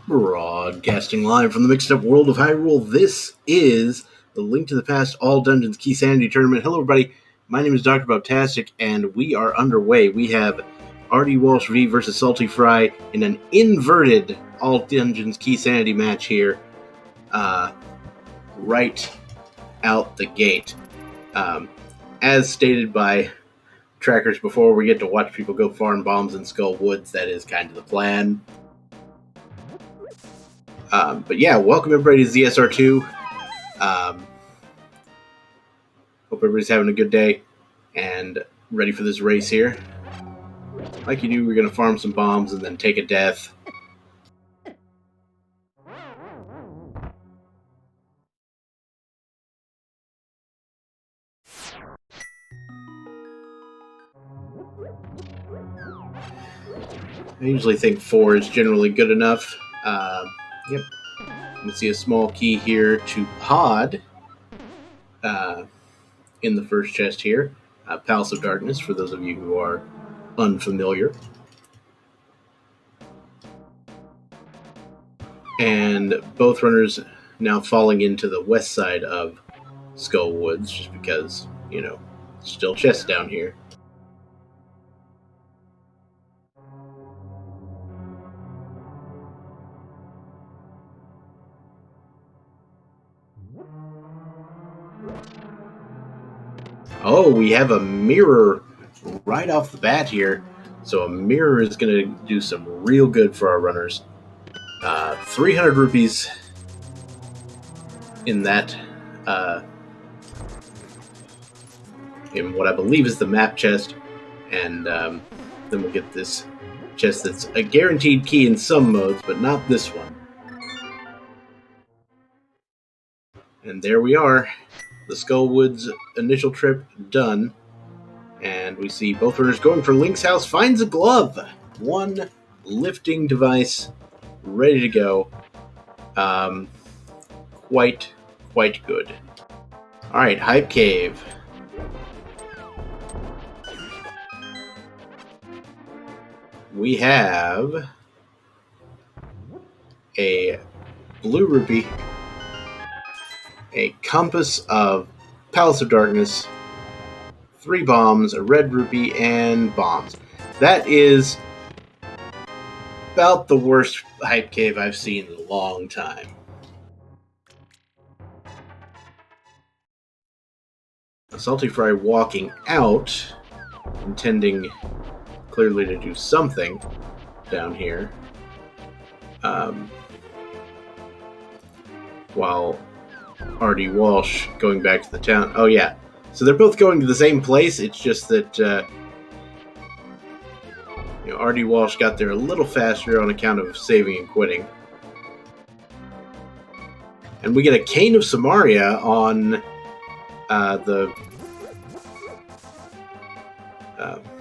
Broadcasting live from the mixed-up world of Hyrule, this is the Link to the Past All Dungeons Key Sanity Tournament. Hello, everybody. My name is Dr. Bobtastic, and we are underway. We have rdwalshv versus Saltyphry in an inverted All Dungeons Key Sanity match here, right out the gate. As stated by trackers before, we get to watch people go farm bombs in Skull Woods. That is kind of the plan. But yeah, welcome everybody to ZSR2. Hope everybody's having a good day and ready for this race here. Like you do, we're going to farm some bombs and then take a death. I usually think 4 is generally good enough. Yep. You can see a small key here to pod in the first chest here. Palace of Darkness, for those of you who are unfamiliar. And both runners now falling into the west side of Skull Woods, just because, you know, still chests down here. Oh, we have a mirror right off the bat here. So a mirror is going to do some real good for our runners. 300 rupees in that, in what I believe is the map chest. And then we'll get this chest that's a guaranteed key in some modes, but not this one. And there we are. The Skull Woods initial trip done. And we see both runners going for Link's house. Finds a glove. One lifting device ready to go. Quite good. Alright, Hype Cave. We have a blue rupee, a compass of Palace of Darkness, 3 bombs, a red rupee, and bombs. That is about the worst Hype Cave I've seen in a long time. Saltyphry walking out, intending clearly to do something down here, while rdwalshv going back to the town. Oh yeah, so they're both going to the same place. It's just that rdwalshv got there a little faster on account of saving and quitting. And we get a Cane of Samaria on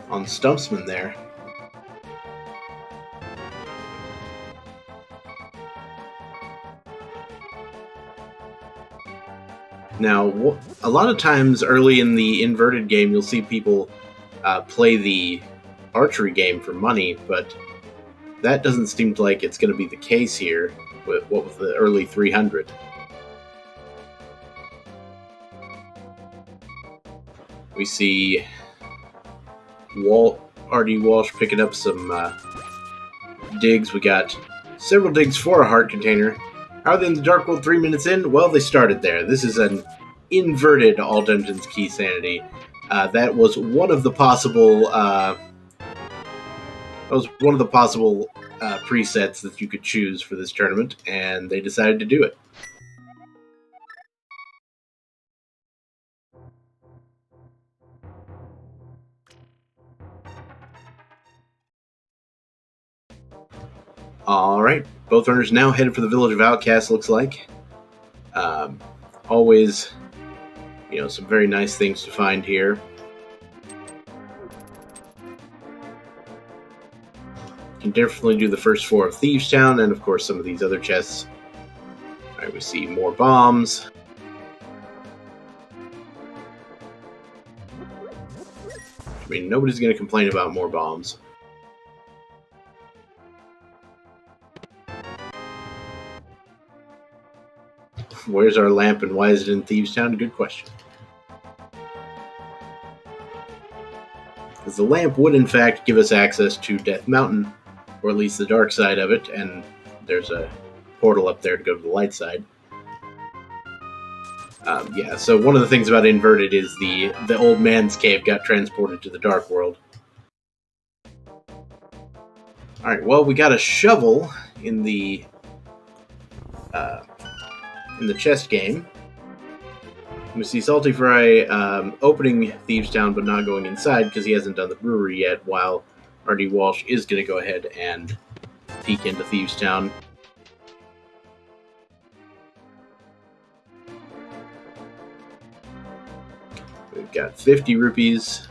on Stumpsman there. Now, a lot of times early in the inverted game, you'll see people play the archery game for money, but that doesn't seem like it's going to be the case here with the early 300. We see rdwalshv picking up some digs. We got several digs for a heart container. How are they in the Dark World 3 minutes in? Well, they started there. This is an inverted All Dungeons Key Sanity. That was one of the possible presets that you could choose for this tournament, and they decided to do it. Alright, both runners now headed for the Village of Outcasts, looks like. Always, some very nice things to find here. Can definitely do the first 4 of Thieves Town, and of course some of these other chests. Alright, we see more bombs. I mean, nobody's going to complain about more bombs. Where's our lamp and why is it in Thieves Town? Good question. Because the lamp would, in fact, give us access to Death Mountain, or at least the dark side of it, and there's a portal up there to go to the light side. Yeah, so one of the things about Inverted is the old man's cave got transported to the dark world. Alright, well, we got a shovel in the chest game. We see Saltyphry opening Thieves Town but not going inside because he hasn't done the brewery yet, while rdwalshv is going to go ahead and peek into Thieves Town. We've got 50 rupees.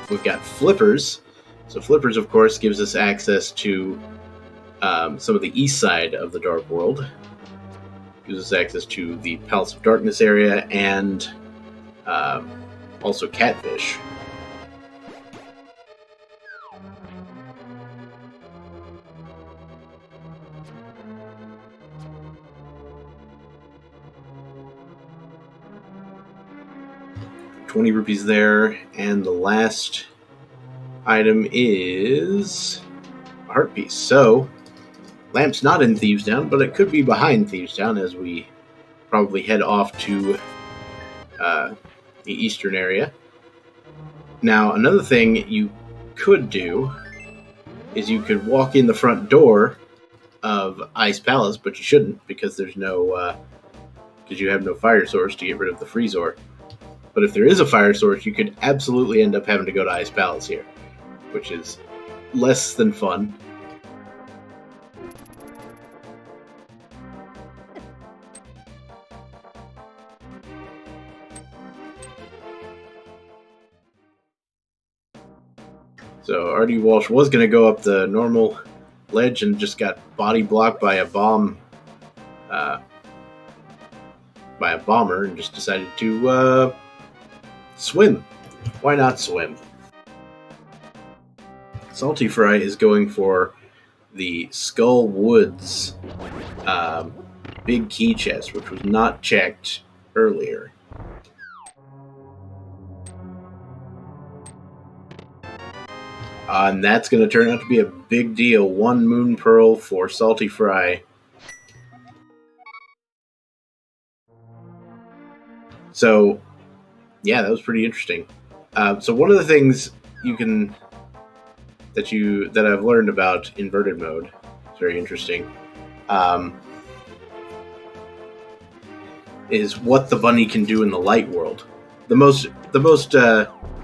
We've got flippers. So flippers, of course, gives us access to some of the east side of the Dark World. Gives us access to the Palace of Darkness area and also Catfish. ₹20 there, and the last item is a heart piece. So, lamp's not in Thieves Town, but it could be behind Thieves Town as we probably head off to the eastern area. Now, another thing you could do is you could walk in the front door of Ice Palace, but you shouldn't because there's no because you have no fire source to get rid of the Freezor. But if there is a fire source, you could absolutely end up having to go to Ice Palace here, which is less than fun. So rdwalshv was going to go up the normal ledge and just got body blocked by a bomb, by a bomber, and just decided to swim. Why not swim? Saltyphry is going for the Skull Woods big key chest, which was not checked earlier. And that's going to turn out to be a big deal. 1 moon pearl for Saltyphry. So, yeah, that was pretty interesting. So one of the things you can that I've learned about inverted mode, it's very interesting, is what the bunny can do in the light world. The most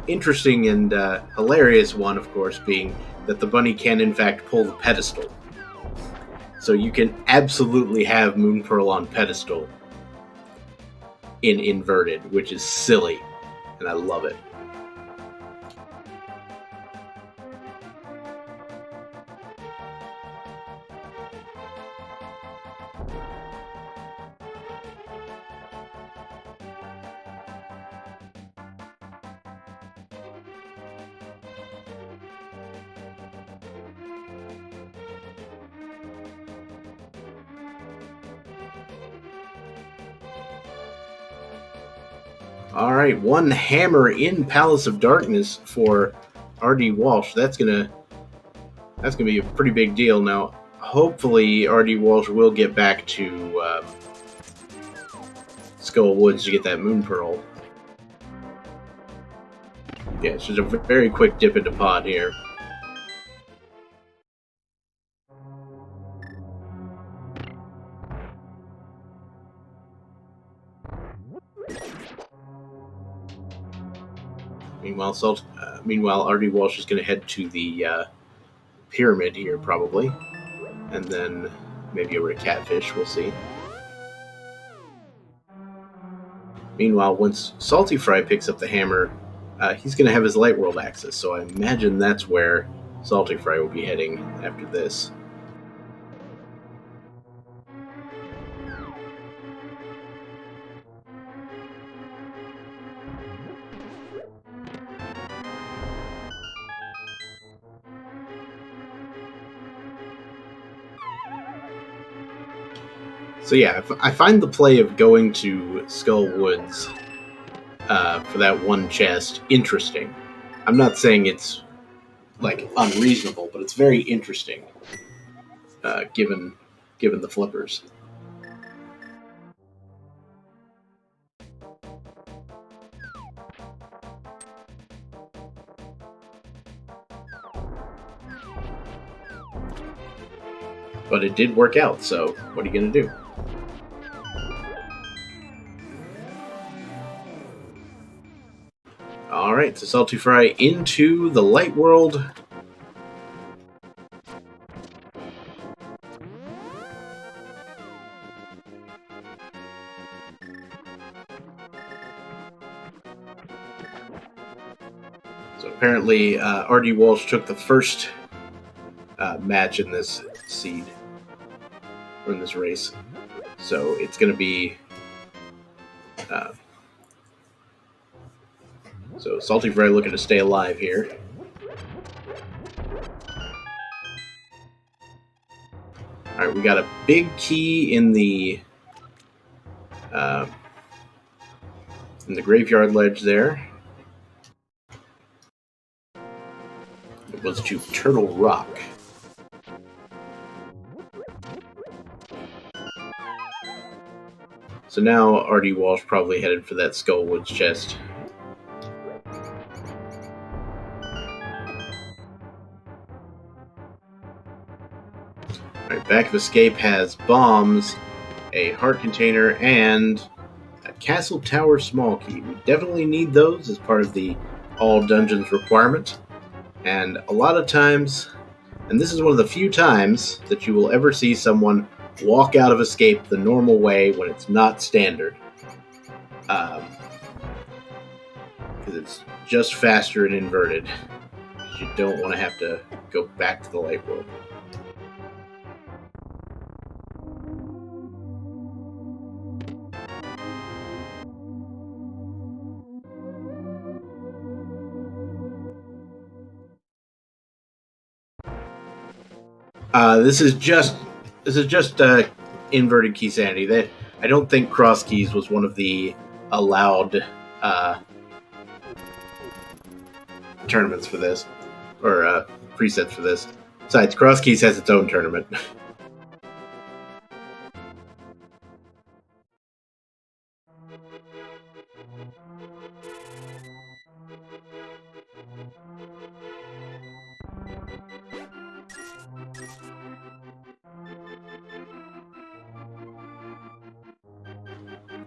interesting and hilarious one, of course, being that the bunny can in fact pull the pedestal. So you can absolutely have Moon Pearl on pedestal in inverted, which is silly, and I love it. All right, 1 hammer in Palace of Darkness for rdwalshv. That's gonna be a pretty big deal. Now, hopefully, rdwalshv will get back to Skull Woods to get that Moon Pearl. Yeah, it's just a very quick dip into pod here. Meanwhile, rdwalshv is going to head to the pyramid here, probably. And then maybe over to Catfish, we'll see. Meanwhile, once Saltyphry picks up the hammer, he's going to have his light world access, so I imagine that's where Saltyphry will be heading after this. So yeah, I find the play of going to Skull Woods for that one chest interesting. I'm not saying it's like unreasonable, but it's very interesting given the flippers. But it did work out, so what are you going to do? Alright, so Saltyphry into the light world. So apparently rdwalshv took the first match in this seed, or in this race. So it's going to be... so Saltyphry looking to stay alive here. Alright, we got a big key in the graveyard ledge there. It was to Turtle Rock. So now rdwalshv probably headed for that Skullwoods chest. Alright, Back of Escape has bombs, a heart container, and a castle tower small key. We definitely need those as part of the all dungeons requirement. And a lot of times, and this is one of the few times that you will ever see someone walk out of Escape the normal way when it's not standard. Because it's just faster and inverted. You don't want to have to go back to the light world. This is just inverted key sanity. I don't think cross keys was one of the allowed tournaments for this, or presets for this. Besides, cross keys has its own tournament.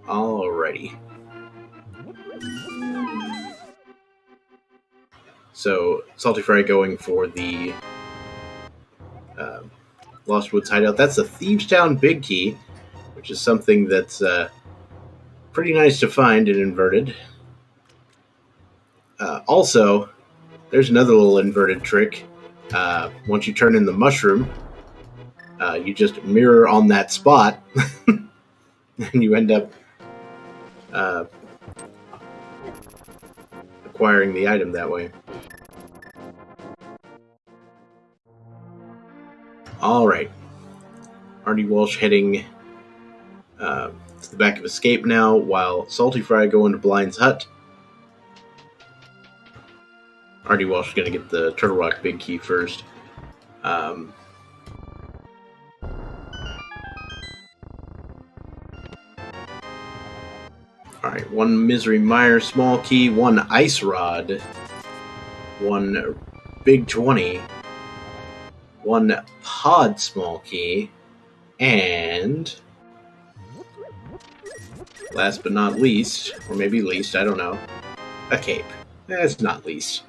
Alrighty. So, Saltyphry going for the Lost Woods hideout. That's the Thieves Town Big Key, which is something that's pretty nice to find in inverted. Also, there's another little inverted trick. Once you turn in the mushroom, you just mirror on that spot, and you end up acquiring the item that way. Alright. rdwalshv heading to the Back of Escape now, while Saltyphry going to Blind's Hut. rdwalshv is going to get the Turtle Rock Big Key first. Alright, one Misery Mire small key, one Ice Rod, one Big 20, one Pod small key, and last but not least, or maybe least, I don't know, a cape. That's not least.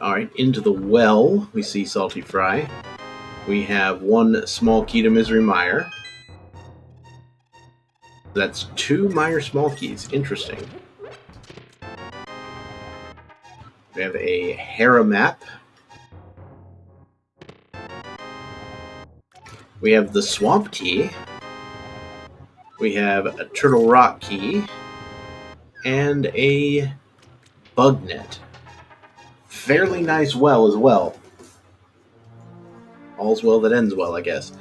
Alright, into the well, we see Saltyphry. We have one small key to Misery Mire. That's two Mire small keys. Interesting. We have a Hera map. We have the swamp key. We have a turtle rock key. And a bug net. Fairly nice well as well. All's well that ends well, I guess.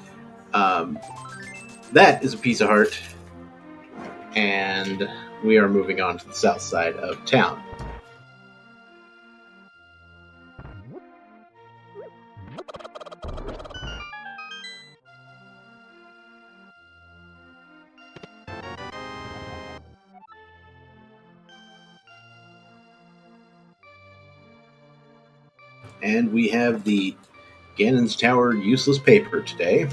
That is a piece of heart. And we are moving on to the south side of town. And we have the Ganon's Tower useless paper today.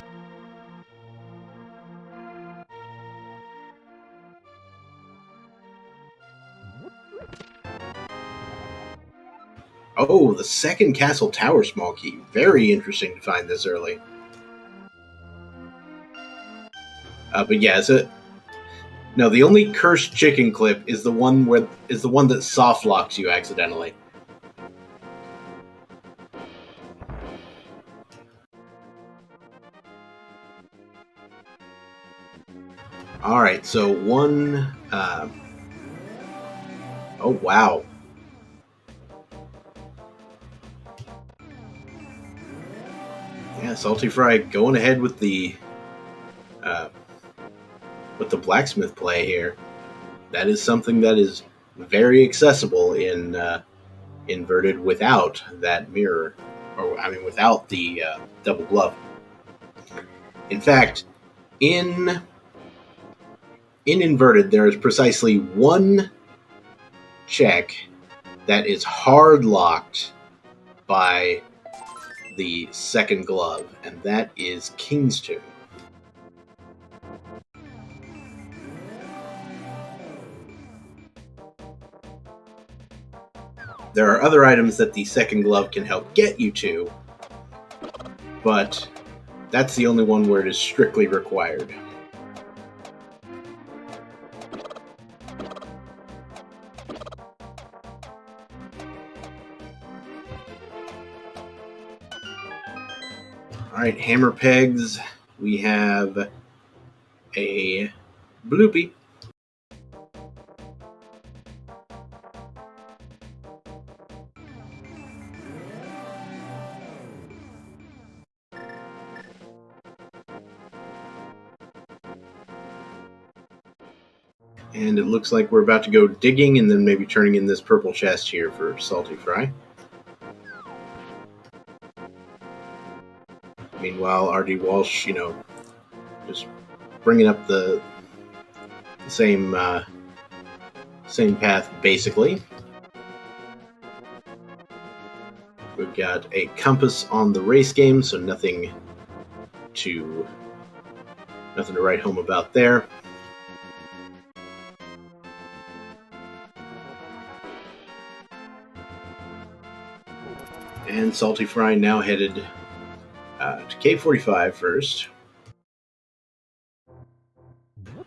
Oh, the second Castle Tower small key. Very interesting to find this early. But yeah, no, the only cursed chicken clip is the one that soft locks you accidentally. All right, so one. Oh wow. Yeah, Saltyphry going ahead with the blacksmith play here. That is something that is very accessible in inverted without that mirror, or I mean without the double glove. In fact, in inverted, there is precisely one check that is hard locked by the second glove, and that is King's Tune. There are other items that the second glove can help get you to, but that's the only one where it is strictly required. Alright, hammer pegs. We have a bloopy. And it looks like we're about to go digging and then maybe turning in this purple chest here for Saltyphry. Meanwhile, rdwalshv, just bringing up the same path, basically. We've got a compass on the race game, so nothing to write home about there. And Saltyphry now headed to K45 first.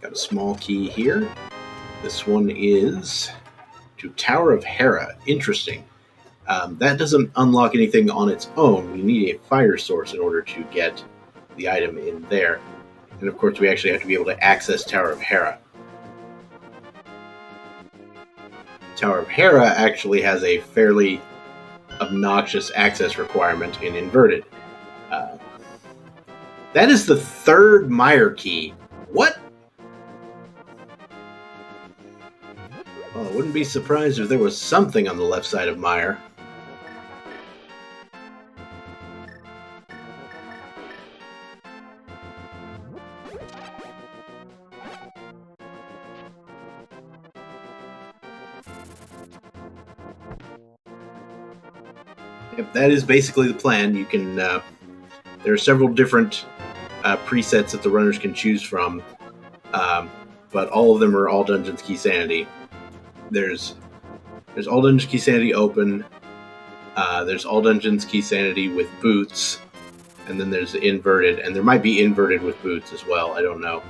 Got a small key here. This one is to Tower of Hera. Interesting. That doesn't unlock anything on its own. We need a fire source in order to get the item in there. And of course, we actually have to be able to access Tower of Hera. Tower of Hera actually has a fairly obnoxious access requirement in inverted. That is the third mire key. What? Well, I wouldn't be surprised if there was something on the left side of mire. Yep, that is basically the plan. You can. There are several different presets that the runners can choose from, but all of them are all Dungeons Key Sanity. There's all Dungeons Key Sanity open. There's all Dungeons Key Sanity with boots, and then there's inverted, and there might be inverted with boots as well. I don't know.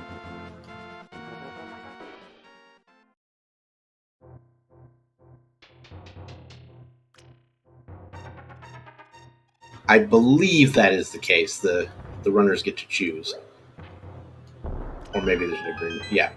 I believe that is the case. The the runners get to choose. Or maybe there's an agreement. Yeah.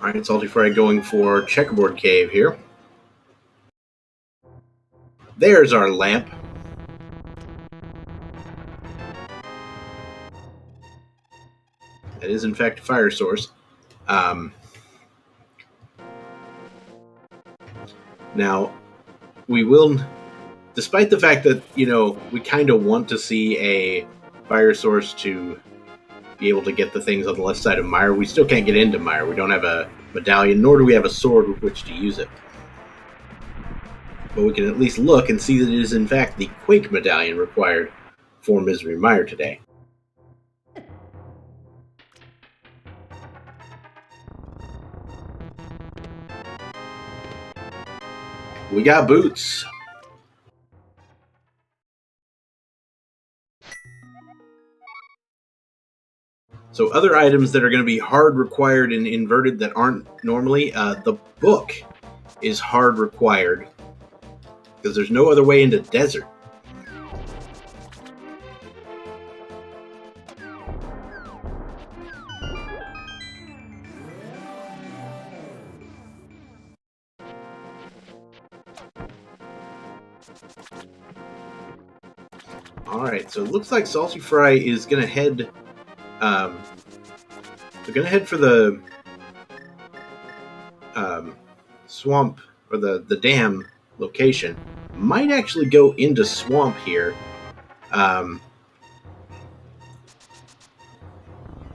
All right, Saltyphry going for Checkerboard Cave here. There's our lamp. That is, in fact, a fire source. Now, we will, despite the fact that, we kind of want to see a fire source to be able to get the things on the left side of Mire, we still can't get into Mire. We don't have a medallion, nor do we have a sword with which to use it. But we can at least look and see that it is, in fact, the Quake medallion required for Misery Mire today. We got boots. So other items that are going to be hard required in Inverted that aren't normally, the book is hard required because there's no other way into Desert. Alright, so it looks like Saltyphry is going to head... they're going to head for the swamp, or the dam location. Might actually go into swamp here.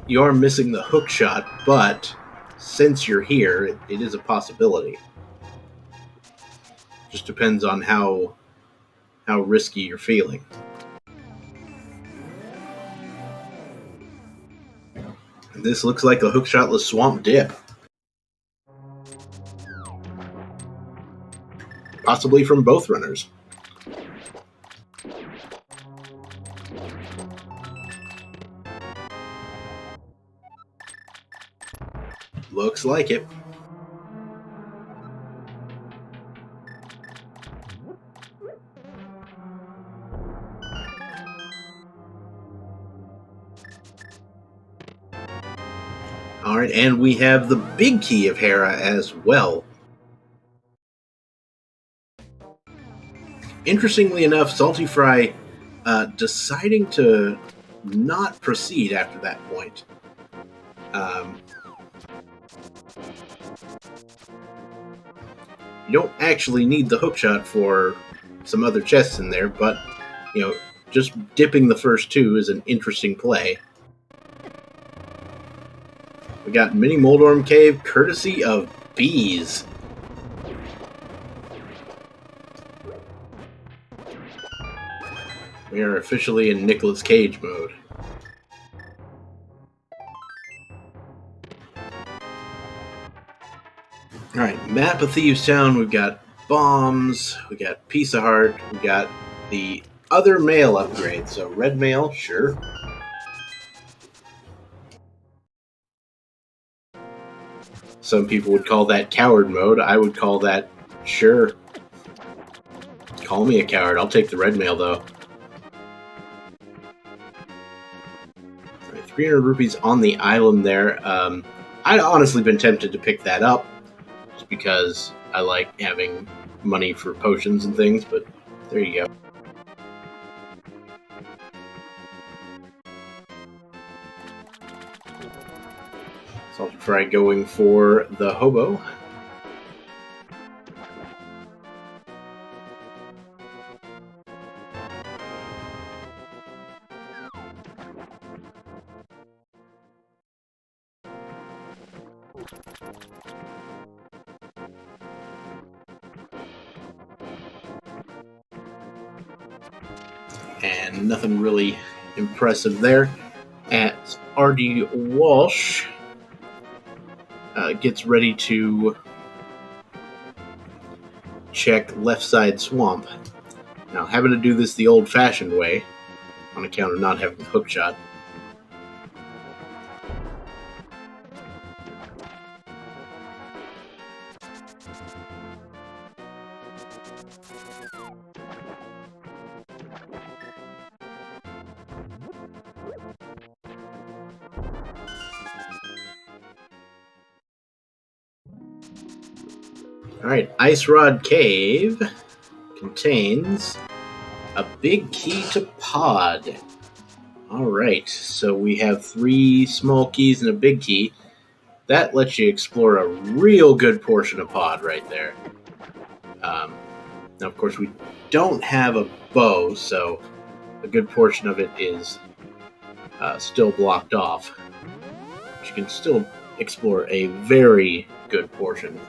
You are missing the hook shot, but since you're here, it is a possibility. Just depends on how risky you're feeling. This looks like a hookshotless swamp dip. Possibly from both runners. Looks like it. Alright, and we have the big key of Hera as well. Interestingly enough, Saltyphry deciding to not proceed after that point. You don't actually need the hookshot for some other chests in there, but, just dipping the first two is an interesting play. We got Mini Moldorm Cave, courtesy of bees. We are officially in Nicolas Cage mode. Alright, map of Thieves Town. We've got bombs, we got Piece of Heart, we got the other mail upgrade. So red mail, sure. Some people would call that coward mode. I would call that, sure. Call me a coward. I'll take the red mail, though. Right, 300 rupees on the island there. I'd honestly been tempted to pick that up, just because I like having money for potions and things, but there you go. Saltyphry going for the hobo. And nothing really impressive there. At rdwalshv gets ready to check left side swamp. Now, having to do this the old-fashioned way, on account of not having the hook shot. Alright, Ice Rod Cave contains a big key to pod. Alright, so we have 3 small keys and a big key. That lets you explore a real good portion of pod right there. Now, of course, we don't have a bow, so a good portion of it is still blocked off. But you can still explore a very good portion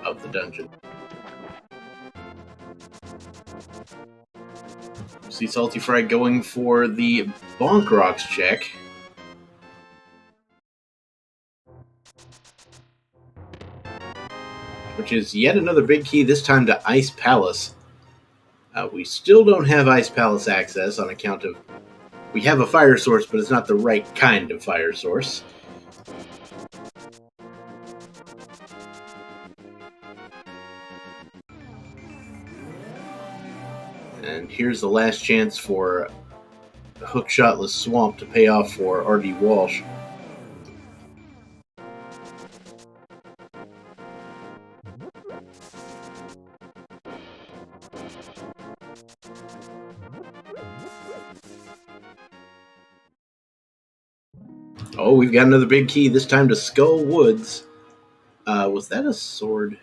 of the dungeon. See Saltyphry going for the Bonk Rocks check. Which is yet another big key, this time to Ice Palace. We still don't have Ice Palace access on account of... We have a fire source, but it's not the right kind of fire source. And here's the last chance for the Hookshotless Swamp to pay off for rdwalshv. Oh, we've got another big key, this time to Skull Woods. Was that a sword?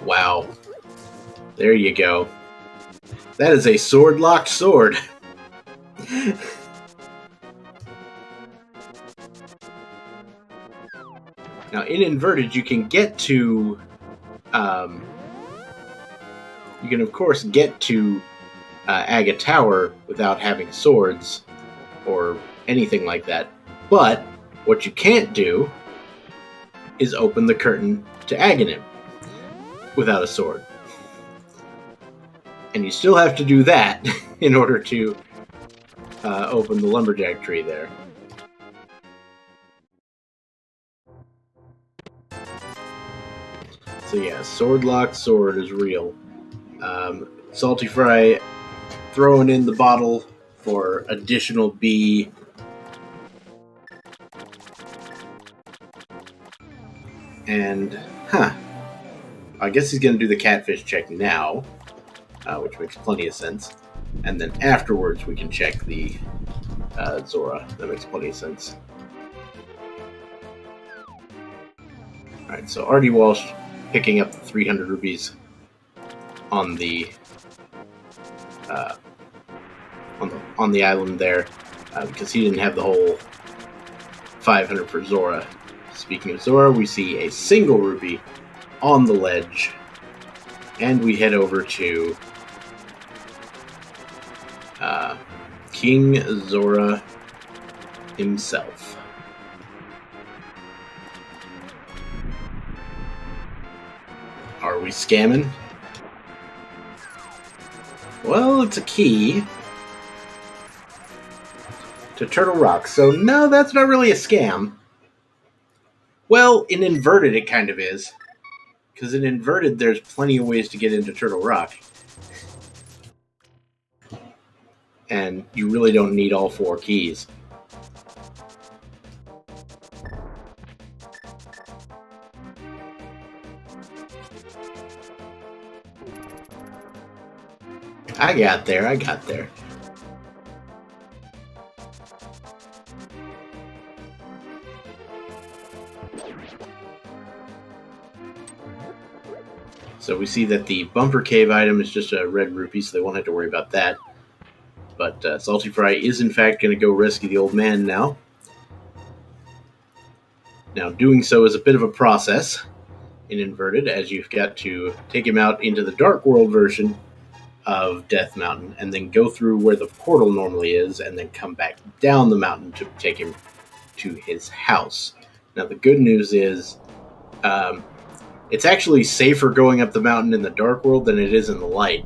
Wow. There you go. That is a sword-locked sword. Now, in Inverted, you can get to... you can, of course, get to Aga Tower without having swords or anything like that. But what you can't do is open the curtain to Aghanim without a sword. And you still have to do that in order to open the lumberjack tree there. So yeah, sword-locked sword is real. Saltyphry throwing in the bottle for additional B. And, I guess he's going to do the catfish check now, which makes plenty of sense. And then afterwards we can check the Zora. That makes plenty of sense. Alright, so rdwalshv picking up the 300 rupees on the island there, because he didn't have the whole 500 for Zora. Speaking of Zora, we see a single rupee on the ledge, and we head over to King Zora himself. Are we scamming? Well, it's a key to Turtle Rock, so no, that's not really a scam. Well, in Inverted it kind of is, because in Inverted there's plenty of ways to get into Turtle Rock. And you really don't need all 4 keys. I got there. So we see that the bumper cave item is just a red rupee, so they won't have to worry about that. But Saltyphry is in fact going to go rescue the old man now. Now, doing so is a bit of a process in Inverted, as you've got to take him out into the Dark World version of Death Mountain, and then go through where the portal normally is, and then come back down the mountain to take him to his house. Now, the good news is it's actually safer going up the mountain in the dark world than it is in the light.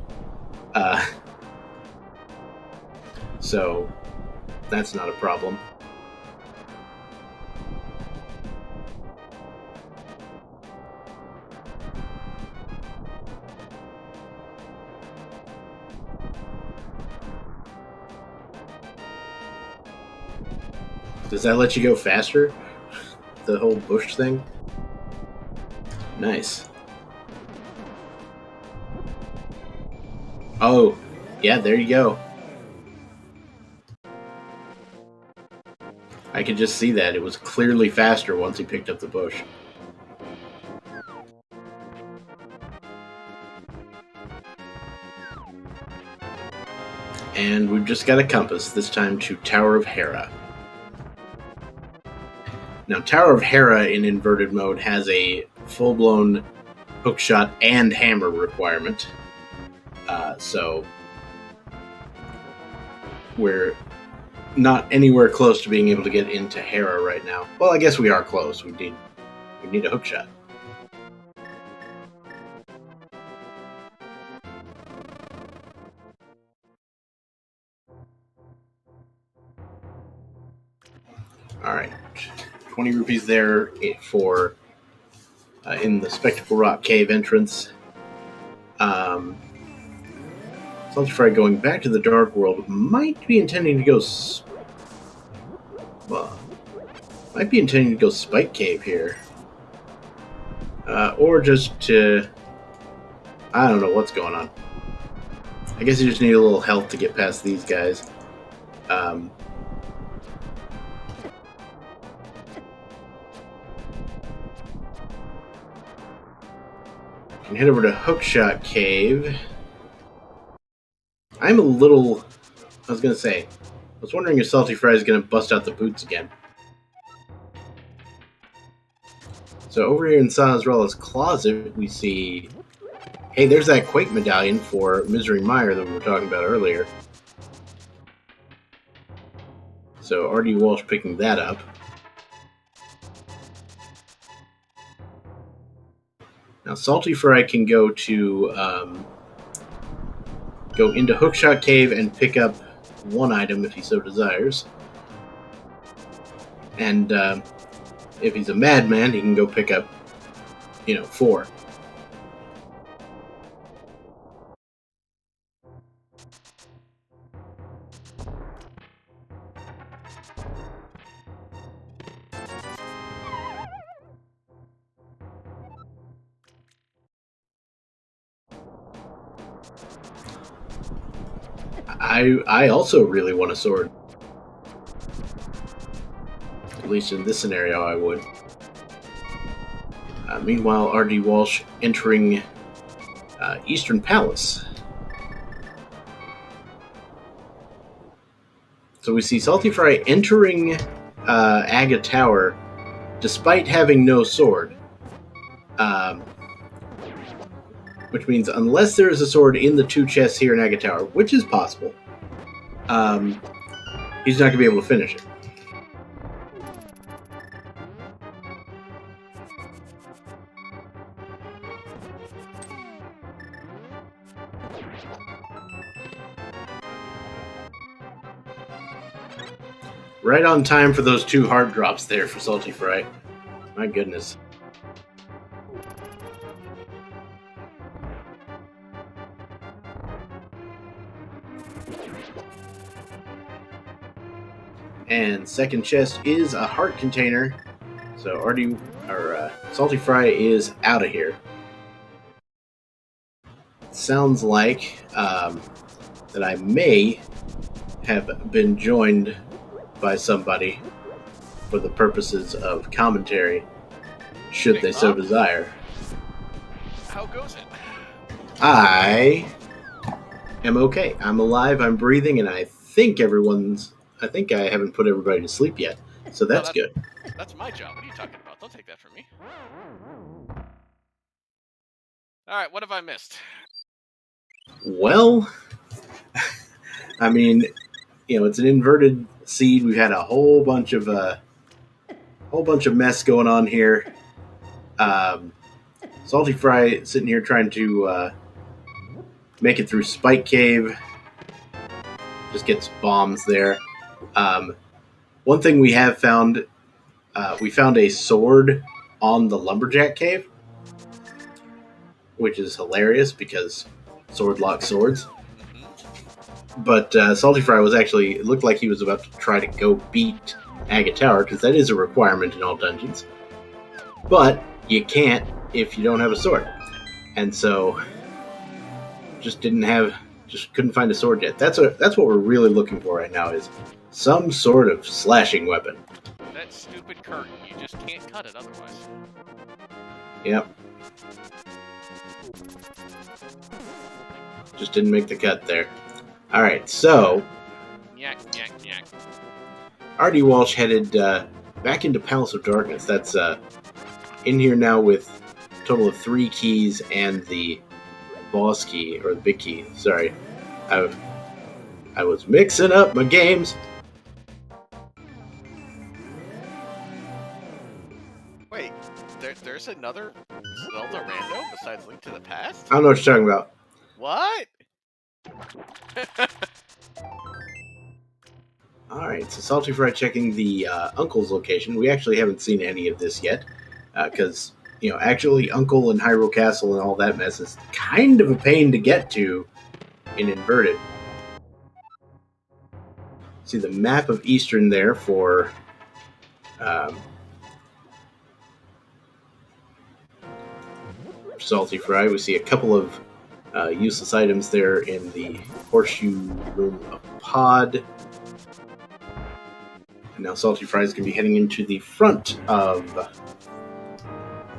So that's not a problem. Does that let you go faster? The whole bush thing? Nice. Oh, yeah, there you go. I could just see that. It was clearly faster once he picked up the bush. And we've just got a compass, this time to Tower of Hera. Now, Tower of Hera in inverted mode has a full-blown hookshot and hammer requirement. So we're not anywhere close to being able to get into Hera right now. Well, I guess we are close. We need a hookshot. All right, 20 rupees there for in the Spectacle Rock Cave entrance. Saltyphry going back to the Dark World might be intending to go. Might be intending to go Spike Cave here, or just to. I don't know what's going on. I guess you just need a little health to get past these guys. Can head over to Hookshot Cave. I'm a little. I was wondering if Saltyphry is going to bust out the boots again. So over here in Sazrella's closet, we see. Hey, there's that Quake medallion for Misery Mire that we were talking about earlier. So rdwalshv picking that up. Now Saltyphry can go to go into Hookshot Cave and pick up one item if he so desires. And if he's a madman, he can go pick up, 4. I also really want a sword. At least in this scenario, I would. Meanwhile, rdwalshv entering Eastern Palace. So we see Saltyphry entering Aga Tower despite having no sword. Which means unless there is a sword in the 2 chests here in Aga Tower, which is possible, he's not going to be able to finish it. Right on time for those 2 hard drops there for Saltyphry. My goodness. And second chest is a heart container, so Saltyphry is out of here. Sounds like that I may have been joined by somebody for the purposes of commentary, should they so desire. How goes it? I am okay. I'm alive, I'm breathing, and I think I haven't put everybody to sleep yet, so that's good. That's my job. What are you talking about? Don't take that from me. Alright, what have I missed? Well, I mean, it's an inverted seed. We've had a whole bunch of whole bunch of mess going on here. Saltyphry sitting here trying to make it through Spike Cave. Just gets bombs there. One thing we have found, we found a sword on the Lumberjack Cave, which is hilarious because sword locks swords. But Saltyphry was actually, it looked like he was about to try to go beat Agate Tower, because that is a requirement in all dungeons. But you can't if you don't have a sword. And so, just couldn't find a sword yet. That's what we're really looking for right now, is some sort of slashing weapon. That stupid curtain, you just can't cut it otherwise. Yep. Just didn't make the cut there. Alright, so Yak, yak, yak. rdwalshv headed back into Palace of Darkness. That's in here now with a total of 3 keys and the boss key, or the big key. Sorry. I was mixing up my games. Wait, there's another Zelda rando besides Link to the Past? I don't know what you're talking about. What? Alright, so Saltyphry checking the Uncle's location. We actually haven't seen any of this yet, because, actually Uncle and Hyrule Castle and all that mess is kind of a pain to get to in Inverted. See the map of Eastern there for Saltyphry. We see a couple of useless items there in the Horseshoe Room of Pod. And now Saltyphry is going to be heading into the front of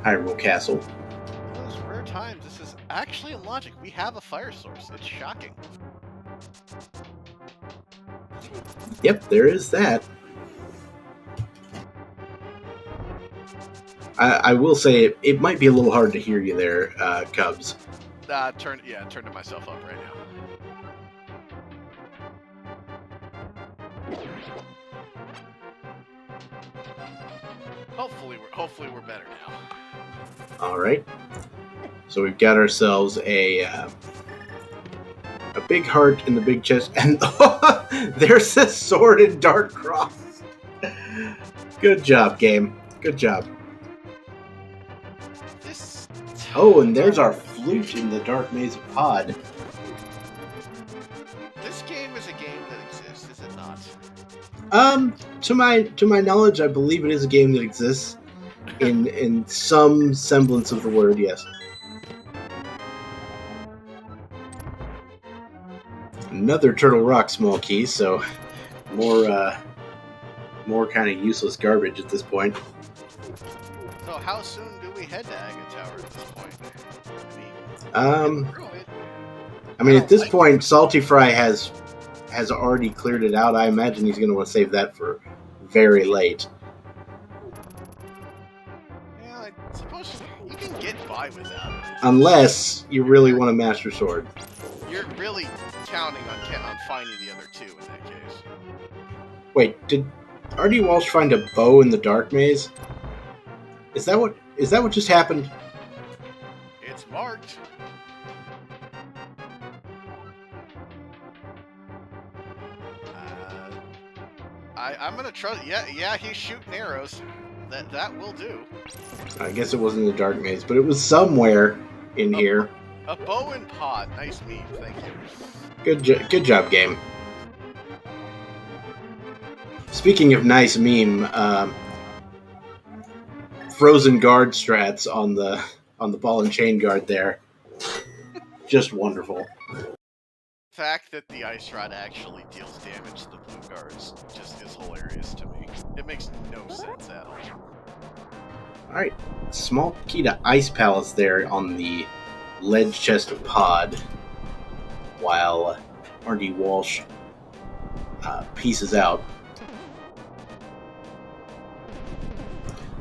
Hyrule Castle. In those rare times, this is actually in logic. We have a fire source. It's shocking. Yep, there is that. I will say it might be a little hard to hear you there, Cubs. Turn to myself up right now. Hopefully we're better now. All right. So we've got ourselves a big heart in the big chest, and there's a sword and dark cross. Good job, game. Good job. Oh, and there's our flute in the Dark Maze of Pod. This game is a game that exists, is it not? To my knowledge, I believe it is a game that exists in some semblance of the word, yes. Another Turtle Rock small key, so more kind of useless garbage at this point. So how soon do we head to Agate Tower at this point? At this point, Saltyphry has already cleared it out. I imagine he's going to want to save that for very late. Yeah, I suppose you can get by without it. Unless you really want a Master Sword. You're really counting on finding the other two in that case. Wait, did rdwalshv find a bow in the Dark Maze? Is that what just happened? It's marked. I'm gonna trust. Yeah, he's shooting arrows. That will do. I guess it wasn't the Dark Maze, but it was somewhere in here. A bow and pod. Nice meme. Thank you. Good job, game. Speaking of nice meme, frozen guard strats on the ball and chain guard there, just wonderful. The fact that the ice rod actually deals damage to the blue guards just is hilarious to me. It makes no sense at all. Alright, small key to Ice Palace there on the ledge chest of Pod, while rdwalshv pieces out.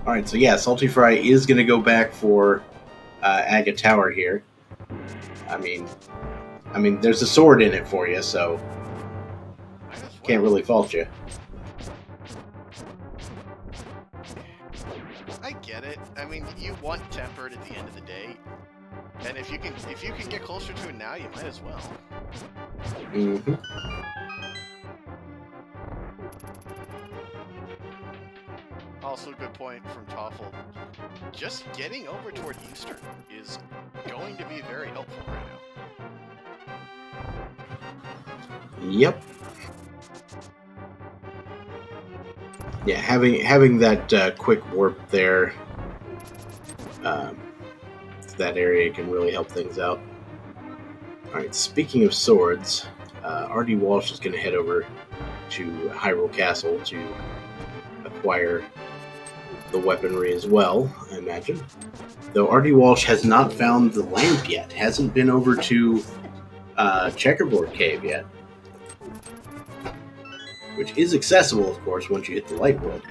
Alright, so yeah, Saltyphry is going to go back for Agate Tower here. I mean, there's a sword in it for you, so can't really fault you. mean, you want tempered at the end of the day, and if you can get closer to it now, you might as well. Mm-hmm. Also, good point from Toffel. Just getting over toward Eastern is going to be very helpful right now. Yep. Yeah, having that quick warp there, that area can really help things out. Alright, speaking of swords, RD Walsh is going to head over to Hyrule Castle to acquire the weaponry as well, I imagine. Though RD Walsh has not found the lamp yet, hasn't been over to Checkerboard Cave yet. Which is accessible, of course, once you hit the light world.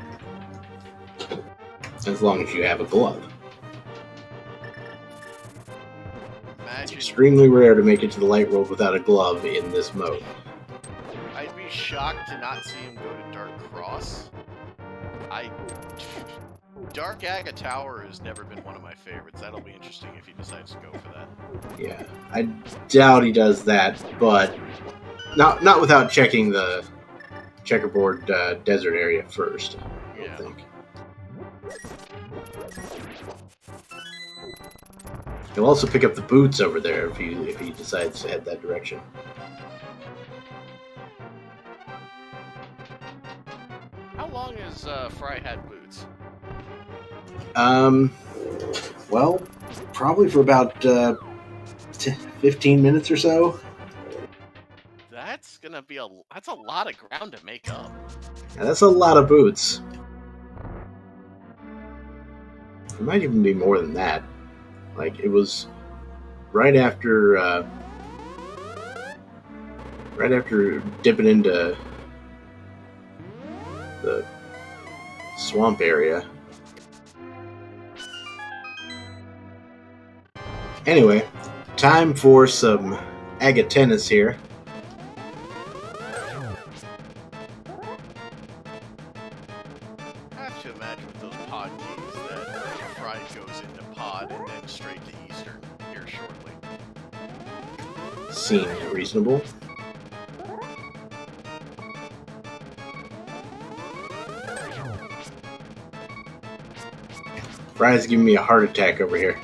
As long as you have a glove. It's extremely rare to make it to the light world without a glove in this mode. I'd be shocked to not see him go to Dark Cross. Dark Aga Tower has never been one of my favorites. That'll be interesting if he decides to go for that. Yeah, I doubt he does that, but not without checking the Checkerboard desert area first, I don't think. He'll also pick up the boots over there if he decides to head that direction. How long has Fry had boots? Well, probably for about 15 minutes or so. That's gonna be that's a lot of ground to make up. Yeah, that's a lot of boots. It might even be more than that. Like, it was right after dipping into the swamp area. Anyway, time for some Aga tennis here. I have to imagine with those pod keys that Fry goes into pod and then straight to Eastern here shortly. Seems reasonable. Fry's giving me a heart attack over here.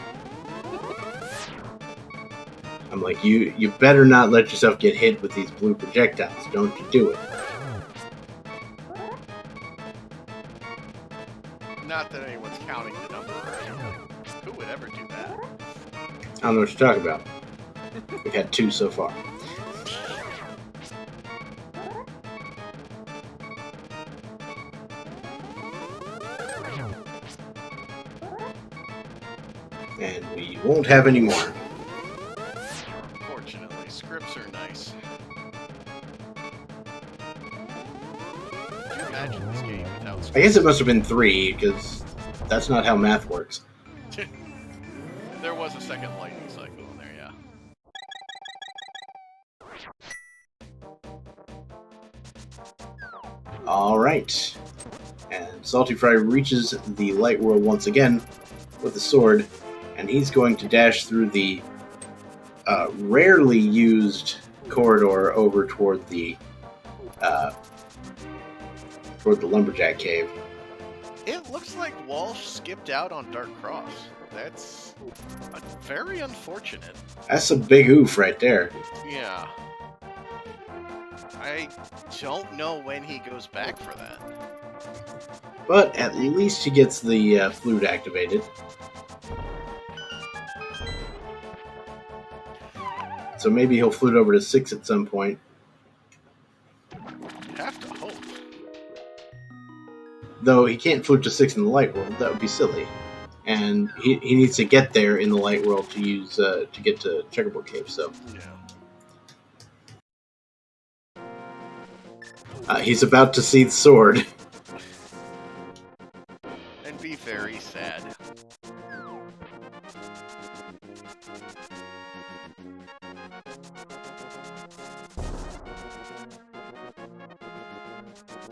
I'm like, you better not let yourself get hit with these blue projectiles. Don't you do it. Not that anyone's counting the number or anything. Who would ever do that? I don't know what you're talking about. We've had 2 so far. And we won't have any more. Fortunately, scripts are nice. Could you imagine this game without scripts? I guess it must have been 3, because that's not how math works. There was a second lightning cycle in there, yeah. Alright. And Saltyphry reaches the light world once again with the sword, and he's going to dash through the rarely used corridor over toward the lumberjack cave. It looks like Walsh skipped out on Dark Cross. That's very unfortunate. That's a big oof right there. Yeah. I don't know when he goes back for that. But at least he gets the flute activated. So maybe he'll flute over to 6 at some point. You have to hope. Though he can't flute to 6 in the light world, that would be silly. And he needs to get there in the light world to use to get to Checkerboard Cave. So yeah. He's about to see the sword. And be very sad.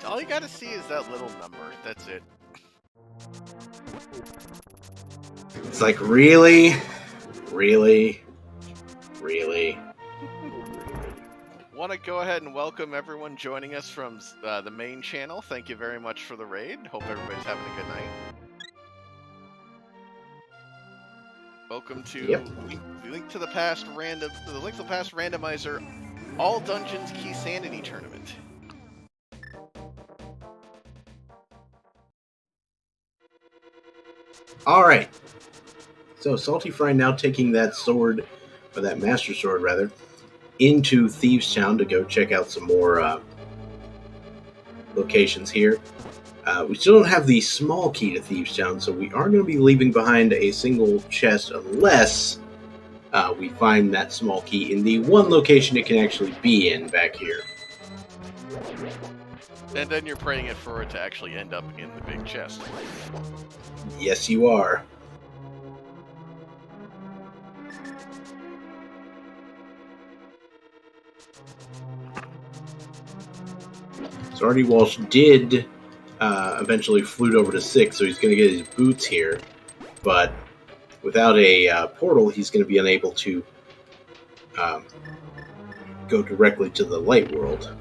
All you gotta see is that little number. That's it. It's like, really? Want to go ahead and welcome everyone joining us from the main channel. Thank you very much for the raid. Hope everybody's having a good night. Welcome to the Link to the Past randomizer All Dungeons Key Sanity Tournament. Alright. So Saltyphry now taking that sword, or that Master Sword rather, into Thieves Town to go check out some more locations here. We still don't have the small key to Thieves Town, so we are going to be leaving behind a single chest unless we find that small key in the one location it can actually be in back here. And then you're praying for it to actually end up in the big chest. Yes, you are. So rdwalshv did eventually flute over to 6, so he's going to get his boots here, but without a portal, he's going to be unable to go directly to the light world.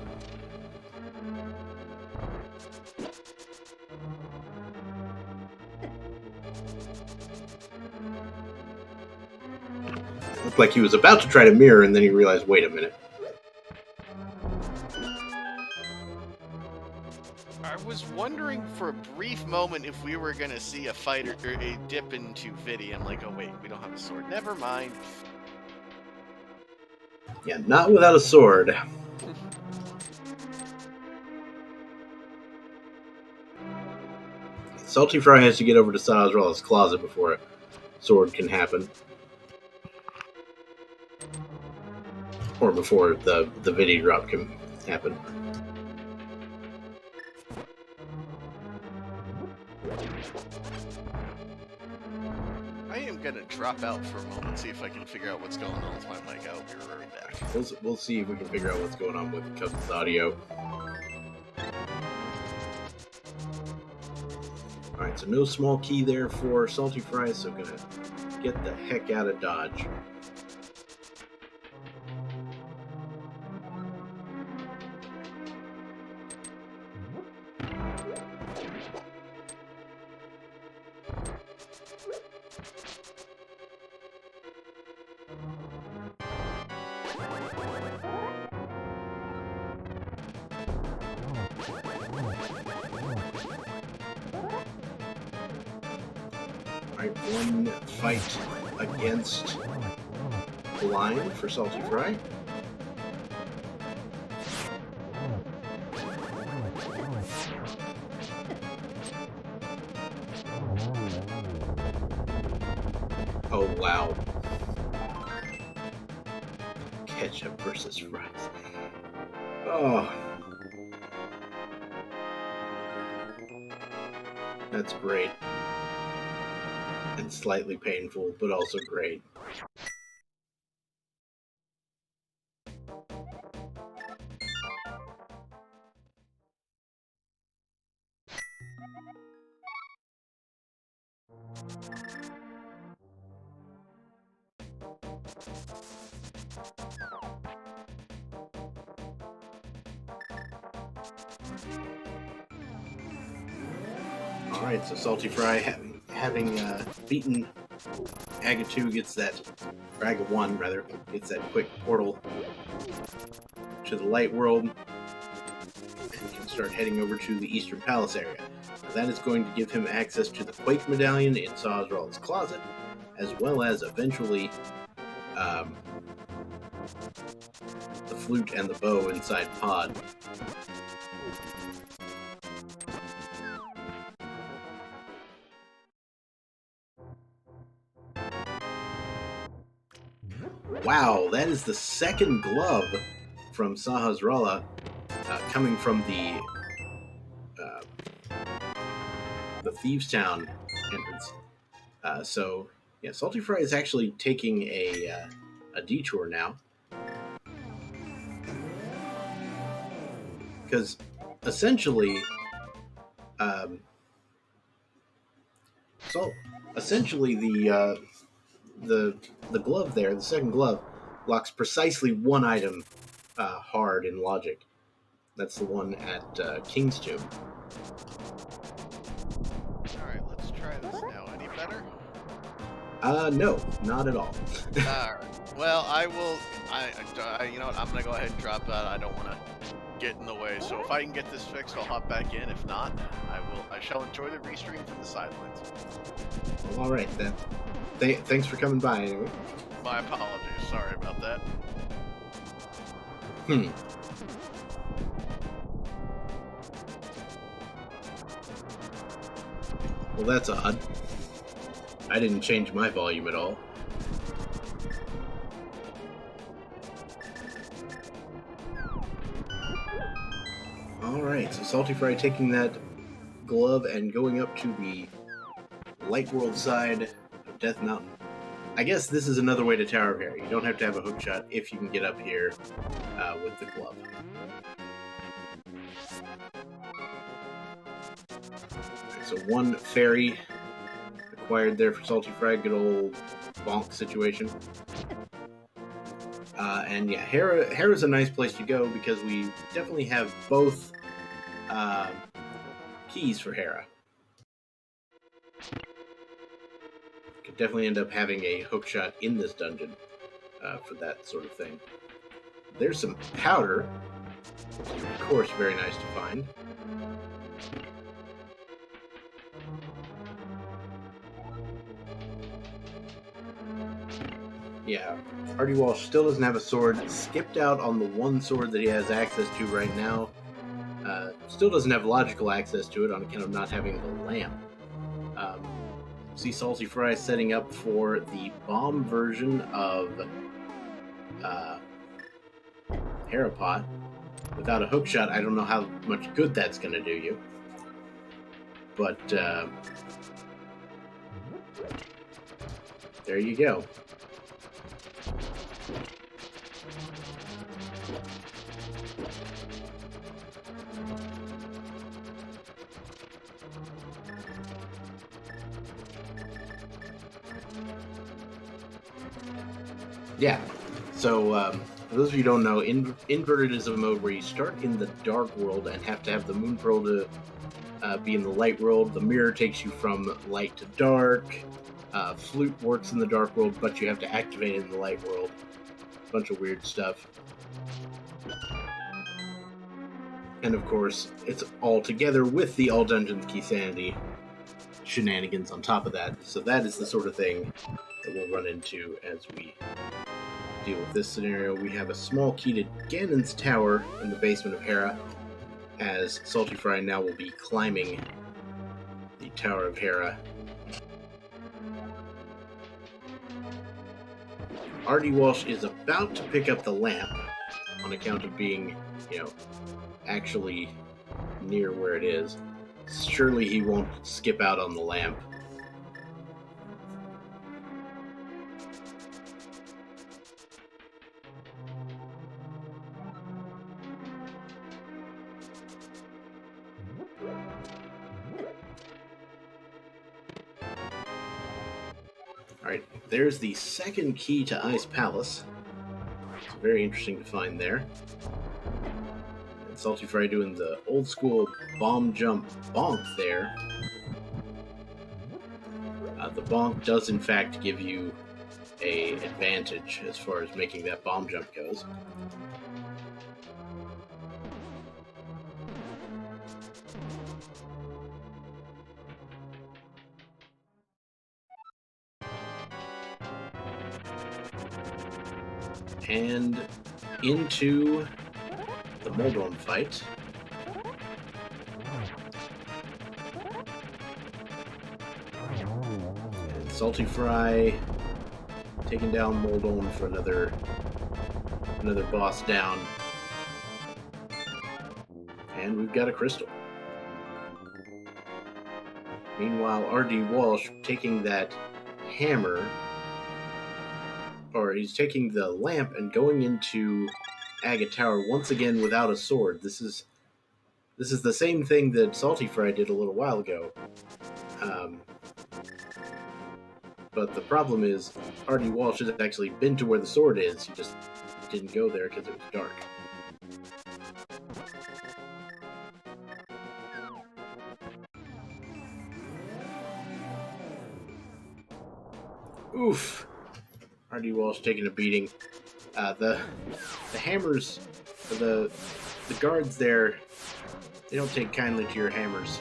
Looked like he was about to try to mirror, and then he realized, wait a minute. I was wondering for a brief moment if we were going to see a fighter or a dip into Viddy. I'm like, oh wait, we don't have a sword. Never mind. Yeah, not without a sword. Saltyphry has to get over to Sahasrah's closet before a sword can happen. Or before the Viddy drop can happen. I am going to drop out for a moment, see if I can figure out what's going on with my mic. I'll be right back. We'll see if we can figure out what's going on with Cousin's audio. Alright, so no small key there for Saltyphry, so gonna get the heck out of Dodge. Alright, one fight against Blind for Saltyphry. Oh wow. Ketchup versus fries. Oh. That's great. And slightly painful, but also great. Alright, so Saltyphry having beaten Aga 2 gets that, or Aga 1 rather, gets that quick portal to the light world and can start heading over to the Eastern Palace area. Now, that is going to give him access to the Quake Medallion in Sahasrah's closet, as well as eventually the flute and the bow inside Pod. Wow, that is the second glove from Sahasrah coming from the Thieves Town entrance. So, yeah, Saltyphry is actually taking a detour now. Because, essentially, essentially the glove there, the second glove, locks precisely one item hard in logic. That's the one at King's Tomb. Alright, let's try this now. Any better? No, not at all. Alright. Well, I will... you know what? I'm gonna go ahead and drop that. I don't want to get in the way. So if I can get this fixed, I'll hop back in. If not, I shall enjoy the restream from the sidelines. All right, then. Thanks for coming by, anyway. My apologies. Sorry about that. Well, that's odd. I didn't change my volume at all. Alright, so Saltyphry taking that glove and going up to the Light World side of Death Mountain. I guess this is another way to Tower of Hera. You don't have to have a hookshot if you can get up here with the glove. So one fairy acquired there for Saltyphry, good old bonk situation. And yeah, Hera's a nice place to go because we definitely have both keys for Hera. Could definitely end up having a hookshot in this dungeon for that sort of thing. There's some powder, which is of course very nice to find. Yeah, rdwalshv still doesn't have a sword. Skipped out on the one sword that he has access to right now. Still doesn't have logical access to it on account of not having the lamp. See Saltyphry setting up for the bomb version of Herapot. Without a hookshot, I don't know how much good that's going to do you. But there you go. Yeah, so for those of you who don't know, Inverted is a mode where you start in the dark world and have to have the moon pearl to be in the light world. The mirror takes you from light to dark. Flute works in the dark world, but you have to activate it in the light world. A bunch of weird stuff. And of course, it's all together with the All Dungeons Key Sanity shenanigans on top of that. So that is the sort of thing that we'll run into as we deal with this scenario. We have a small key to Ganon's tower in the basement of Hera, as Saltyphry now will be climbing the Tower of Hera. rdwalshv is about to pick up the lamp on account of being, actually near where it is. Surely he won't skip out on the lamp. Alright, there's the second key to Ice Palace. It's very interesting to find there. And Saltyphry doing the old school bomb jump bonk there. The bonk does in fact give you an advantage as far as making that bomb jump goes. And into the Moldorm fight. And Saltyphry taking down Moldorm for another boss down. And we've got a crystal. Meanwhile, rdwalshv taking that hammer, or he's taking the lamp and going into Agate Tower once again without a sword. This is the same thing that Saltyphry did a little while ago. But the problem is, R.D. Walsh has actually been to where the sword is. He just didn't go there because it was dark. Oof! R.D. Walsh taking a beating. The hammers, the guards there, they don't take kindly to your hammers.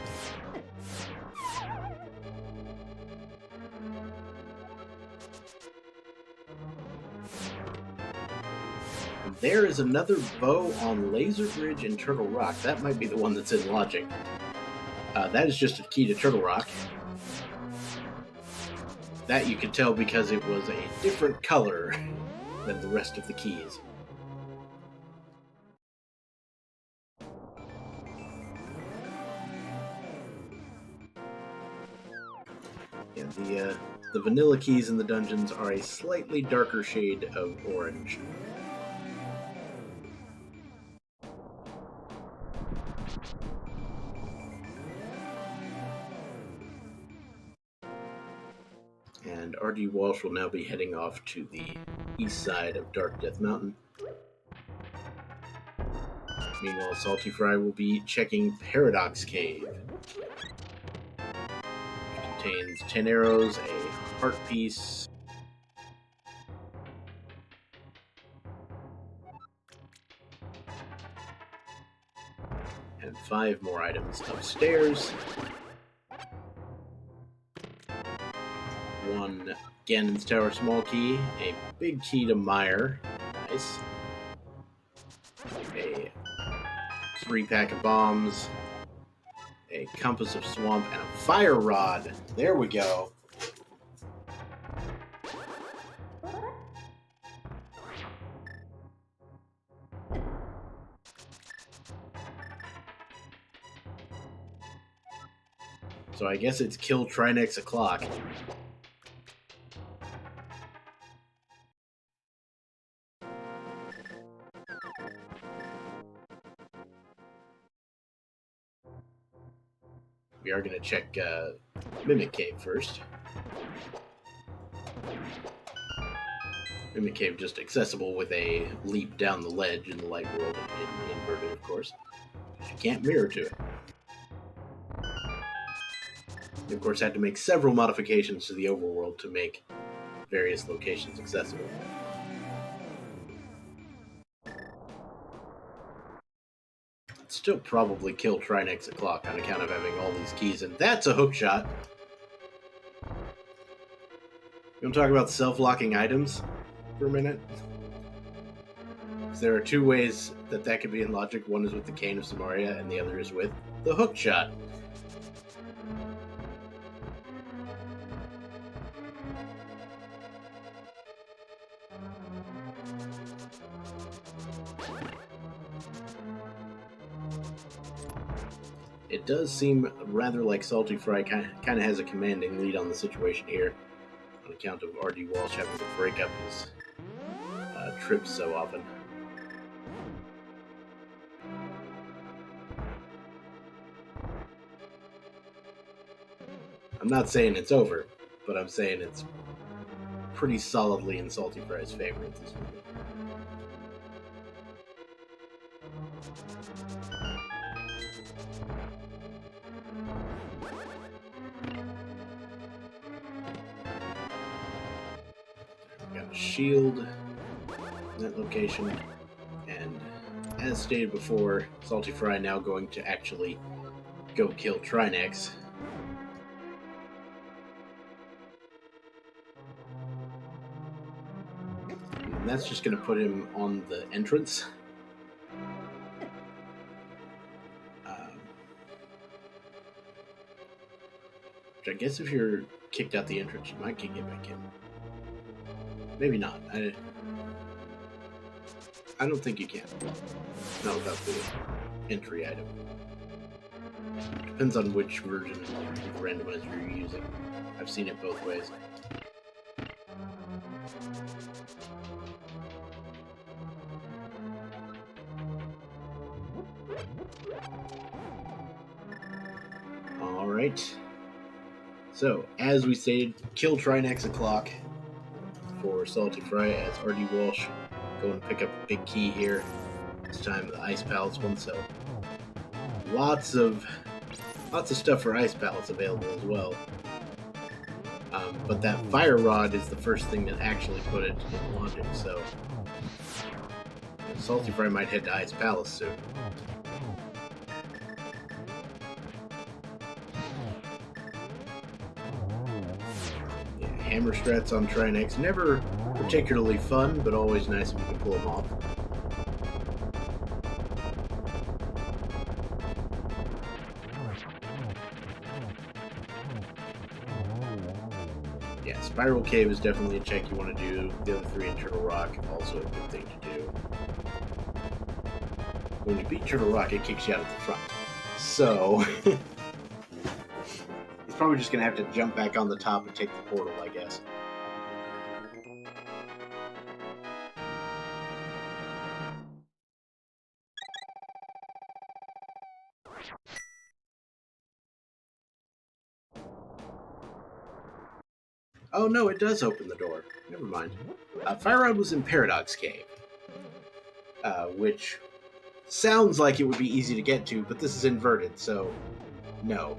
There is another bow on Laser Bridge and Turtle Rock. That might be the one that's in Logic. That is just a key to Turtle Rock. That you can tell because it was a different color than the rest of the keys. Yeah, the vanilla keys in the dungeons are a slightly darker shade of orange. And R.D. Walsh will now be heading off to the east side of Dark Death Mountain. Meanwhile, Saltyphry will be checking Paradox Cave, which contains 10 arrows, a heart piece, and 5 more items upstairs. 1 Ganon's Tower small key, a big key to Mire, nice, a 3-pack of bombs, a compass of swamp, and a fire rod. There we go. So I guess it's kill Trinex o'clock. We are going to check Mimic Cave first. Mimic Cave just accessible with a leap down the ledge in the light world, in inverted, of course. You can't mirror to it. You, of course, had to make several modifications to the overworld to make various locations accessible. Still probably kill Trinex o'clock on account of having all these keys, and that's a hook shot. You want to talk about self-locking items for a minute? There are 2 ways that could be in Logic. One is with the Cane of Samaria, and the other is with the hook shot. It does seem rather like Saltyphry kind of has a commanding lead on the situation here, on account of R.D. Walsh having to break up his trips so often. I'm not saying it's over, but I'm saying it's pretty solidly in Saltyphry's favor at this moment. Shield in that location, and as stated before, Saltyphry now going to actually go kill Trinex. And that's just going to put him on the entrance. Which I guess if you're kicked out the entrance, you might get back in. Maybe not. I don't think you can. Not without the entry item. Depends on which version of the randomizer you're using. I've seen it both ways. Alright. So, as we stated, kill Trinex o'clock for Saltyphry as RD Walsh going to pick up a big key here. This time the Ice Palace one, so lots of stuff for Ice Palace available as well. But that Fire Rod is the first thing that actually put it in launching, so Saltyphry might head to Ice Palace soon. Yeah, hammer strats on Trinex, never particularly fun, but always nice if you can pull them off. Yeah, Spiral Cave is definitely a check you want to do. The other three in Turtle Rock, also a good thing to do. When you beat Turtle Rock, it kicks you out at the front. So, he's probably just going to have to jump back on the top and take the portal, I guess. Oh no, it does open the door. Never mind. Fire Rod was in Paradox Cave, which sounds like it would be easy to get to, but this is inverted, so no.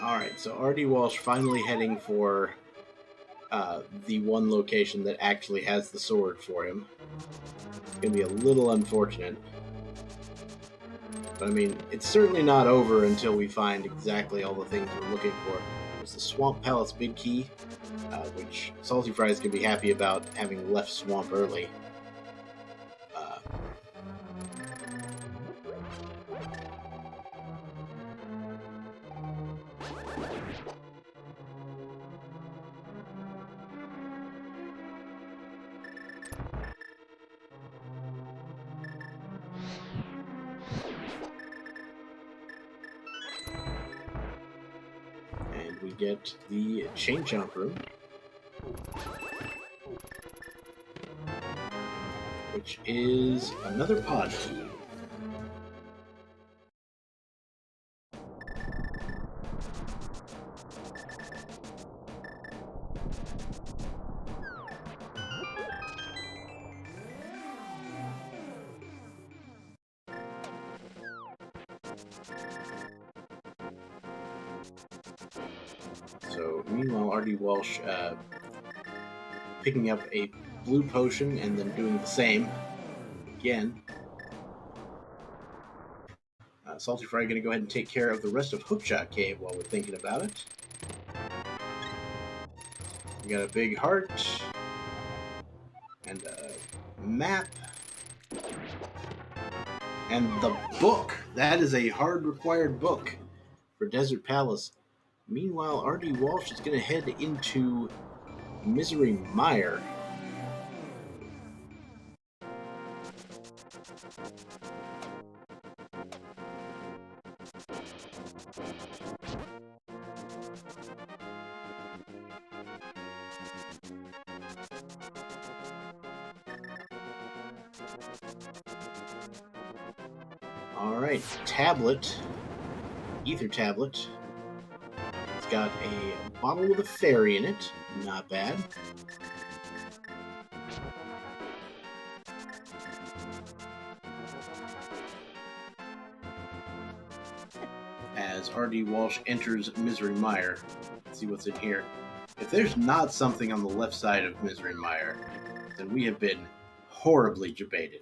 Alright, so RD Walsh finally heading for the one location that actually has the sword for him. It's going to be a little unfortunate. But I mean, it's certainly not over until we find exactly all the things we're looking for. There's the Swamp Palace Big Key, which Saltyphry is going to be happy about having left Swamp early. And we get the Chain Chomp Room, which is another pod key. So, meanwhile, RD Walsh picking up a blue potion and then doing the same again. Saltyphry going to go ahead and take care of the rest of Hookshot Cave while we're thinking about it. We got a big heart and a map and the book. That is a hard required book for Desert Palace. Meanwhile, RD Walsh is going to head into Misery Mire. Alright, tablet. Ether tablet. It's got a bottle with a fairy in it. Not bad. As RD Walsh enters Misery Mire, let's see what's in here. If there's not something on the left side of Misery Mire, then we have been horribly debated.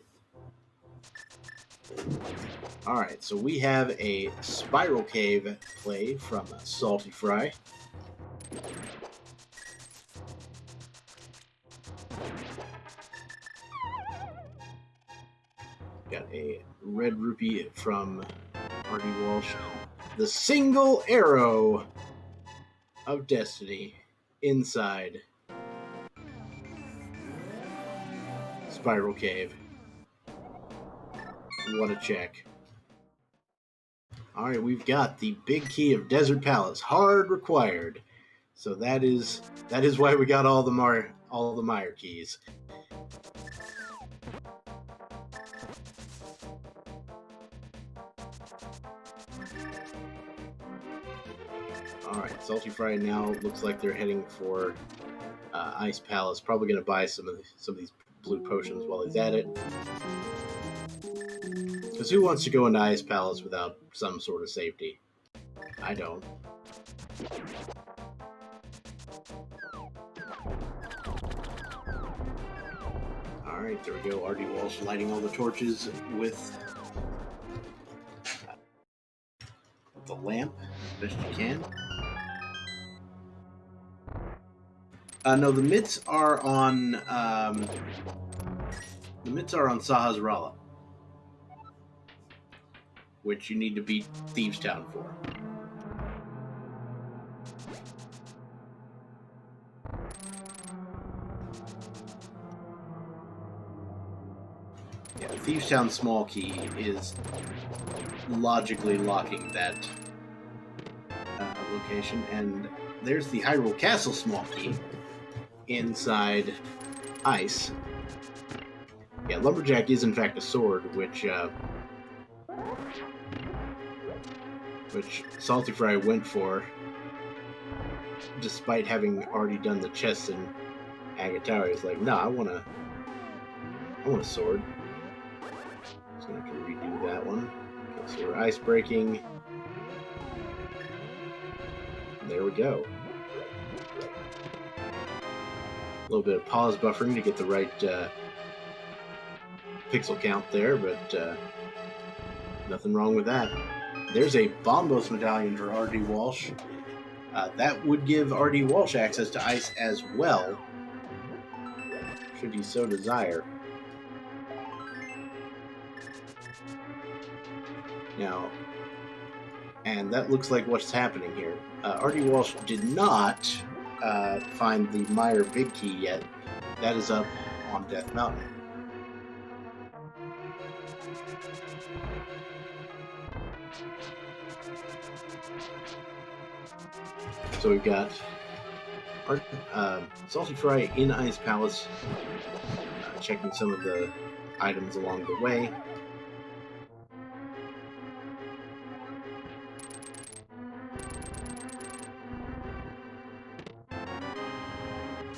Alright, so we have a Spiral Cave play from Saltyphry. Got a red rupee from RD Walsh. the single arrow of destiny inside Spiral Cave. What a check. Alright, we've got the big key of Desert Palace, hard required. So that is why we got all the Meyer keys. Alright, Saltyphry now looks like they're heading for Ice Palace. Probably going to buy some of these blue potions while he's at it. Because who wants to go into Ice Palace without some sort of safety? I don't. Alright, there we go. rdwalshv lighting all the torches with the lamp as best you can. No, the mitts are on Sahasrara, which you need to beat Thieves Town for. Yeah, Thieves Town small key is logically locking that location, and there's the Hyrule Castle small key inside Ice. Yeah, Lumberjack is in fact a sword, which Saltyphry went for, despite having already done the chests in Agataria. He's like, no, I want a sword. Just gonna have to redo that one. Okay, so we're ice breaking. There we go. A little bit of pause buffering to get the right pixel count there, but nothing wrong with that. There's a Bombos medallion for rdwalshv. That would give rdwalshv access to ice as well, should he so desire. Now, and that looks like what's happening here. rdwalshv did not find the Meyer big key yet. That is up on Death Mountain. So we've got Saltyphry in Ice Palace, checking some of the items along the way.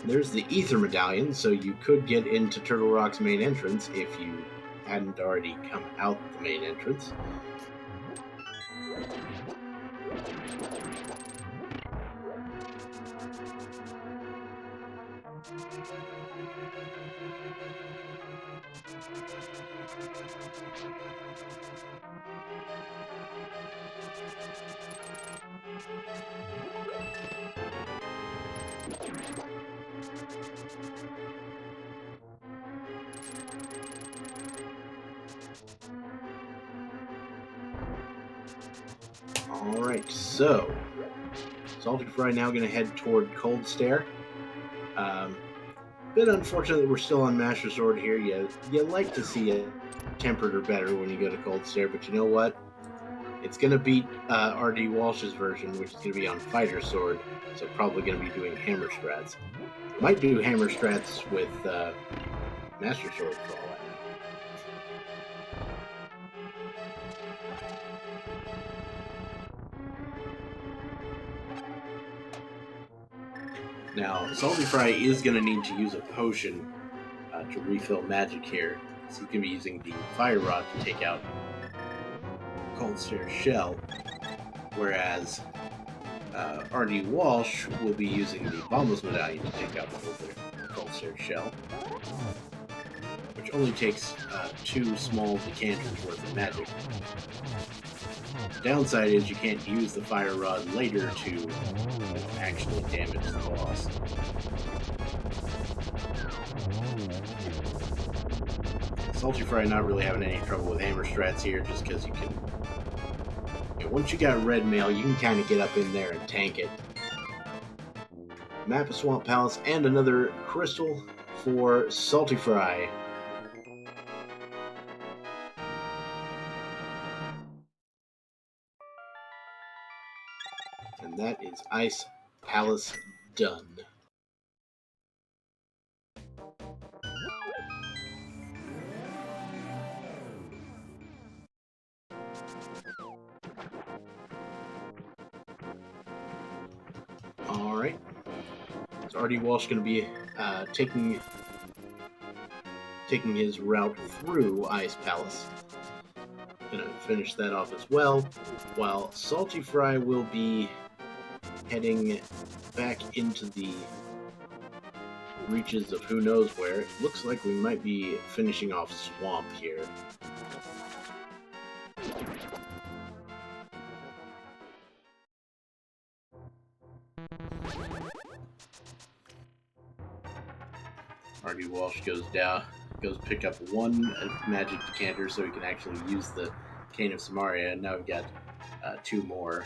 There's the Ether Medallion, so you could get into Turtle Rock's main entrance if you hadn't already come out the main entrance. Alright, so Saltyphry now going to head toward Cold Stare. Bit unfortunate that we're still on Master Sword here. You like to see it tempered or better when you go to Cold Stare, but you know what? It's going to beat rdwalshv's version, which is going to be on Fighter Sword, so probably going to be doing Hammer Strats. Might do Hammer Strats with Master Sword for all I know. Now, Saltyphry is going to need to use a potion to refill magic here. So he's going to be using the Fire Rod to take out Cold Stare's shell, whereas rdwalshv will be using the Bombos medallion to take out Cold Stare's shell, which only takes 2 small decanters worth of magic. The downside is you can't use the Fire Rod later to actually damage the boss. Saltyphry not really having any trouble with Hammer Strats here, just because you can once you got red mail, you can kind of get up in there and tank it. Map of Swamp Palace and another crystal for Saltyphry. And that is Ice Palace done. Alright. So rdwalshv going to be taking his route through Ice Palace. Gonna finish that off as well, while Saltyphry will be heading back into the reaches of who knows where. It looks like we might be finishing off Swamp here. rdwalshv goes pick up one magic decanter so he can actually use the Cane of Samaria, and now we've got 2 more.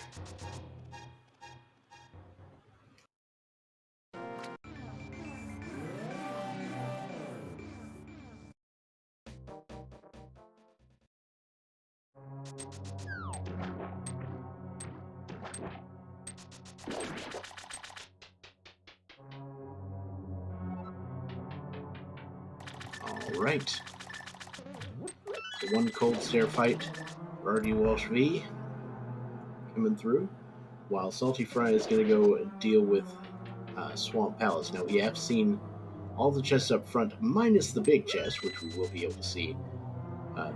Alright. So 1 cold stare fight for rdwalshv coming through, while Saltyphry is going to go deal with Swamp Palace. Now, we have seen all the chests up front, minus the big chest, which we will be able to see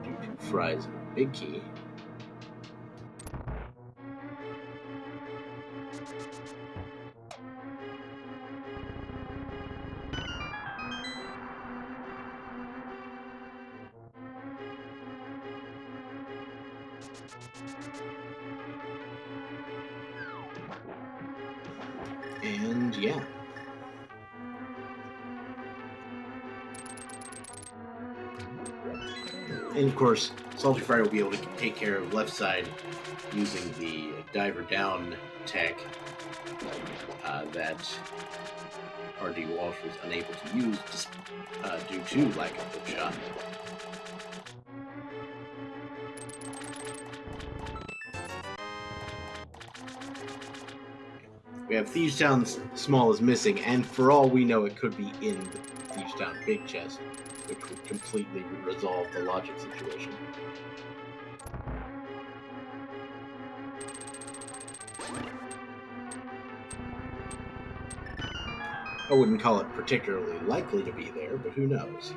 due to Fry's big key. And yeah. And of course, Saltyphry will be able to take care of left side using the diver down tech that rdwalshv was unable to use due to lack of hook shot. We have Thieves Town Small is missing, and for all we know, it could be in the Thieves Town Big Chest, which would completely resolve the logic situation. I wouldn't call it particularly likely to be there, but who knows?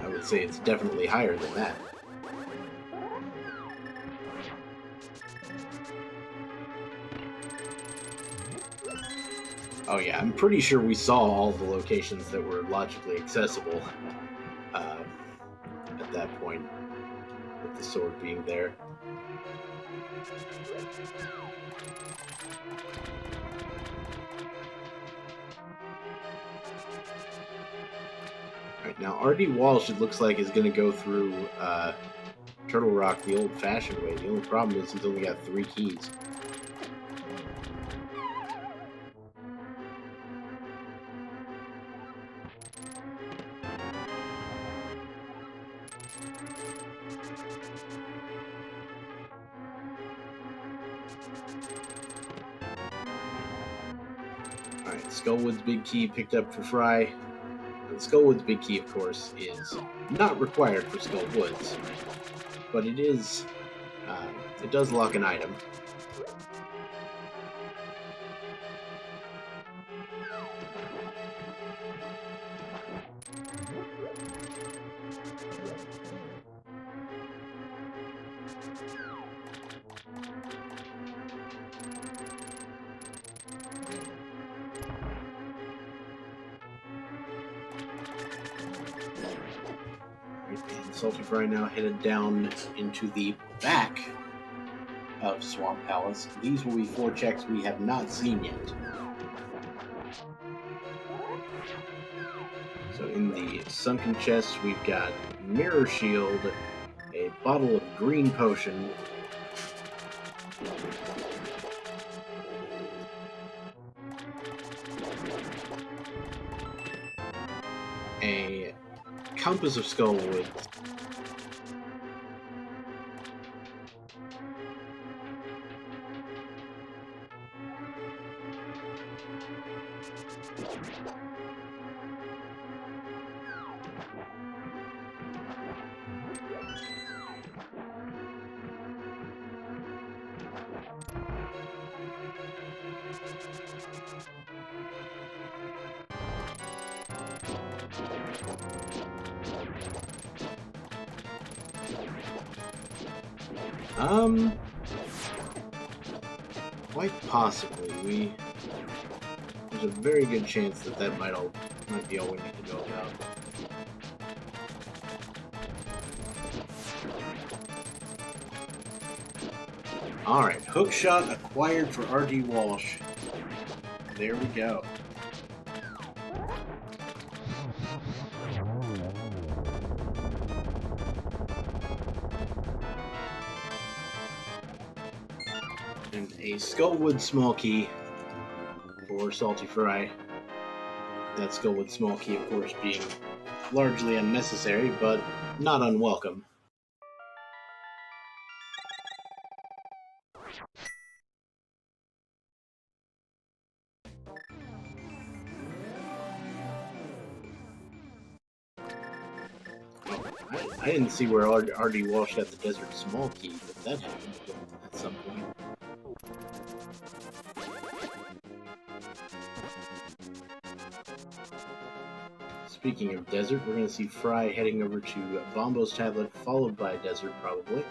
I would say it's definitely higher than that. Oh yeah, I'm pretty sure we saw all the locations that were logically accessible at that point, with the sword being there. Alright, now rdwalshv, it looks like, is going to go through Turtle Rock the old-fashioned way. The only problem is he's only got 3 keys. Alright, Skullwood's big key picked up for Fry. And Skullwood's big key, of course, is not required for Skullwoods, but it is, it does lock an item. Saltyphry now headed down into the back of Swamp Palace. These will be 4 checks we have not seen yet. So in the sunken chest, we've got Mirror Shield, a bottle of green potion, a compass of Skullwood, quite possibly. There's a very good chance that might be all we need to know about. Alright, hookshot acquired for rdwalshv. There we go. And a Skullwood small key for Saltyphry. That Skullwood small key, of course, being largely unnecessary, but not unwelcome. I didn't see where rdwalshv got the desert small key, but that happened at some point. Speaking of desert, we're going to see Fry heading over to Bombo's tablet, followed by desert, probably.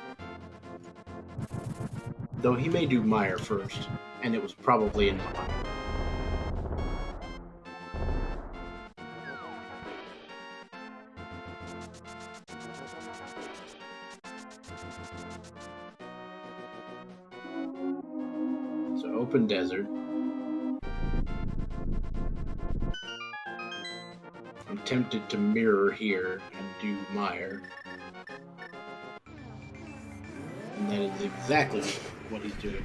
Though he may do Mire first, and it was probably in Mire. So open desert. I'm tempted to mirror here and do Mire. And that is exactly what he's doing.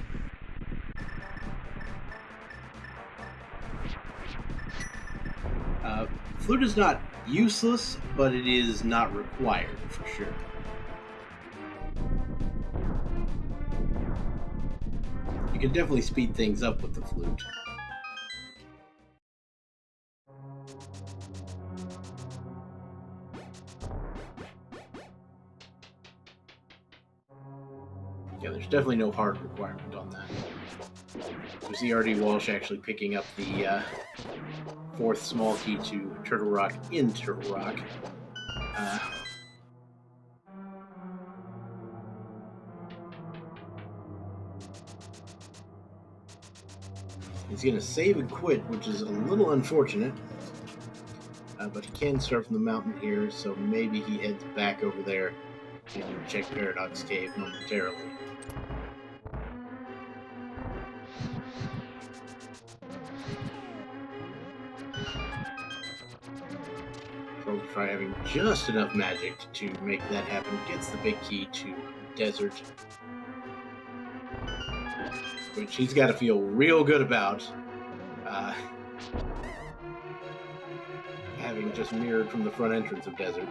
Flute is not useless, but it is not required, for sure. You can definitely speed things up with the flute. Yeah, there's definitely no hard requirement on that. We see rdwalshv actually picking up the 4th small key to Turtle Rock in Turtle Rock. He's going to save and quit, which is a little unfortunate. But he can start from the mountain here, so maybe he heads back over there and check Paradox Cave momentarily. Saltyphry, having just enough magic to make that happen, gets the big key to Desert, which he's got to feel real good about, having just mirrored from the front entrance of Desert.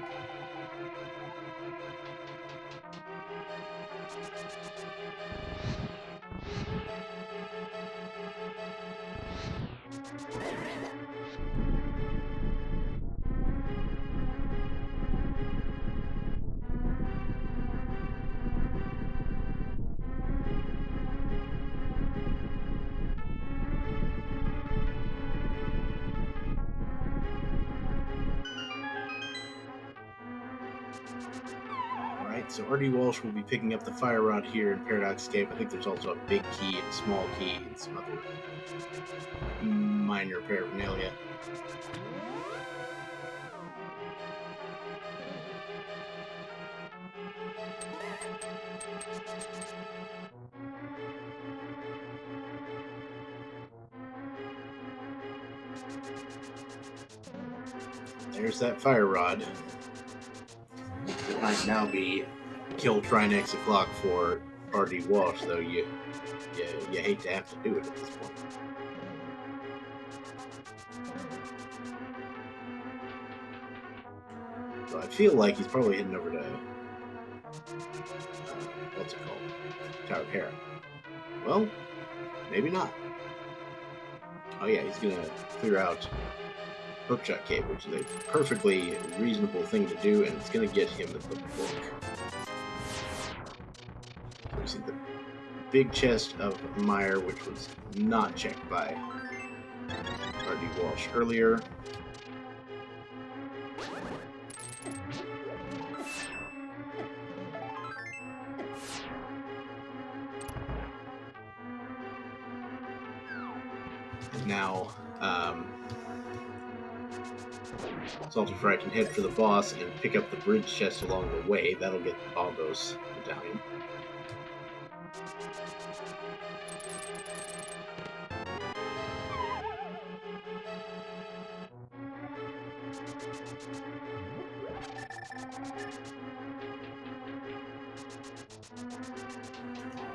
So rdwalshv will be picking up the fire rod here in Paradox Cave. I think there's also a big key and small key and some other minor paraphernalia. There's that fire rod. It might now be kill Trinex o'clock for rdwalshv, though you hate to have to do it at this point. So I feel like he's probably heading over to what's it called? Tower of Hera. Well, maybe not. Oh yeah, he's gonna clear out Hookshot Cave, which is a perfectly reasonable thing to do, and it's going to get him the book. So we see the big chest of Meyer, which was not checked by rdwalshv earlier. And now, Saltyphry can head for the boss and pick up the bridge chest along the way. That'll get the Bongos medallion.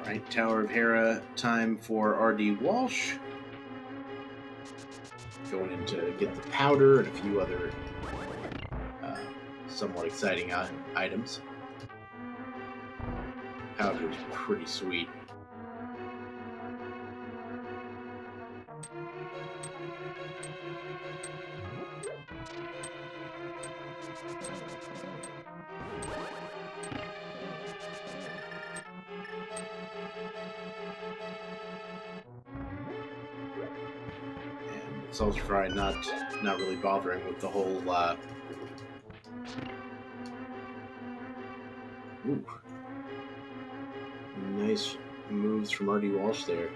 Alright, Tower of Hera time for rdwalshv. Going in to get the powder and a few other somewhat exciting items. Powder is pretty sweet. And Saltyphry not really bothering with the whole ooh. Nice moves from rdwalshv there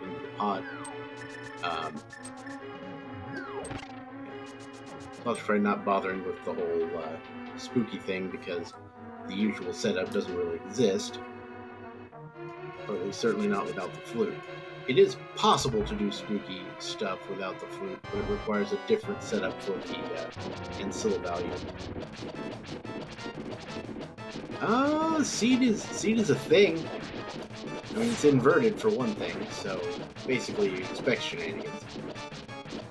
into the pot. Saltyphry not bothering with the whole spooky thing because the usual setup doesn't really exist. Or at least certainly not without the flute. It is possible to do spooky stuff without the flute, but it requires a different setup for the ancilla value. Seed is a thing. I mean, it's inverted for one thing, so basically you expect shenanigans,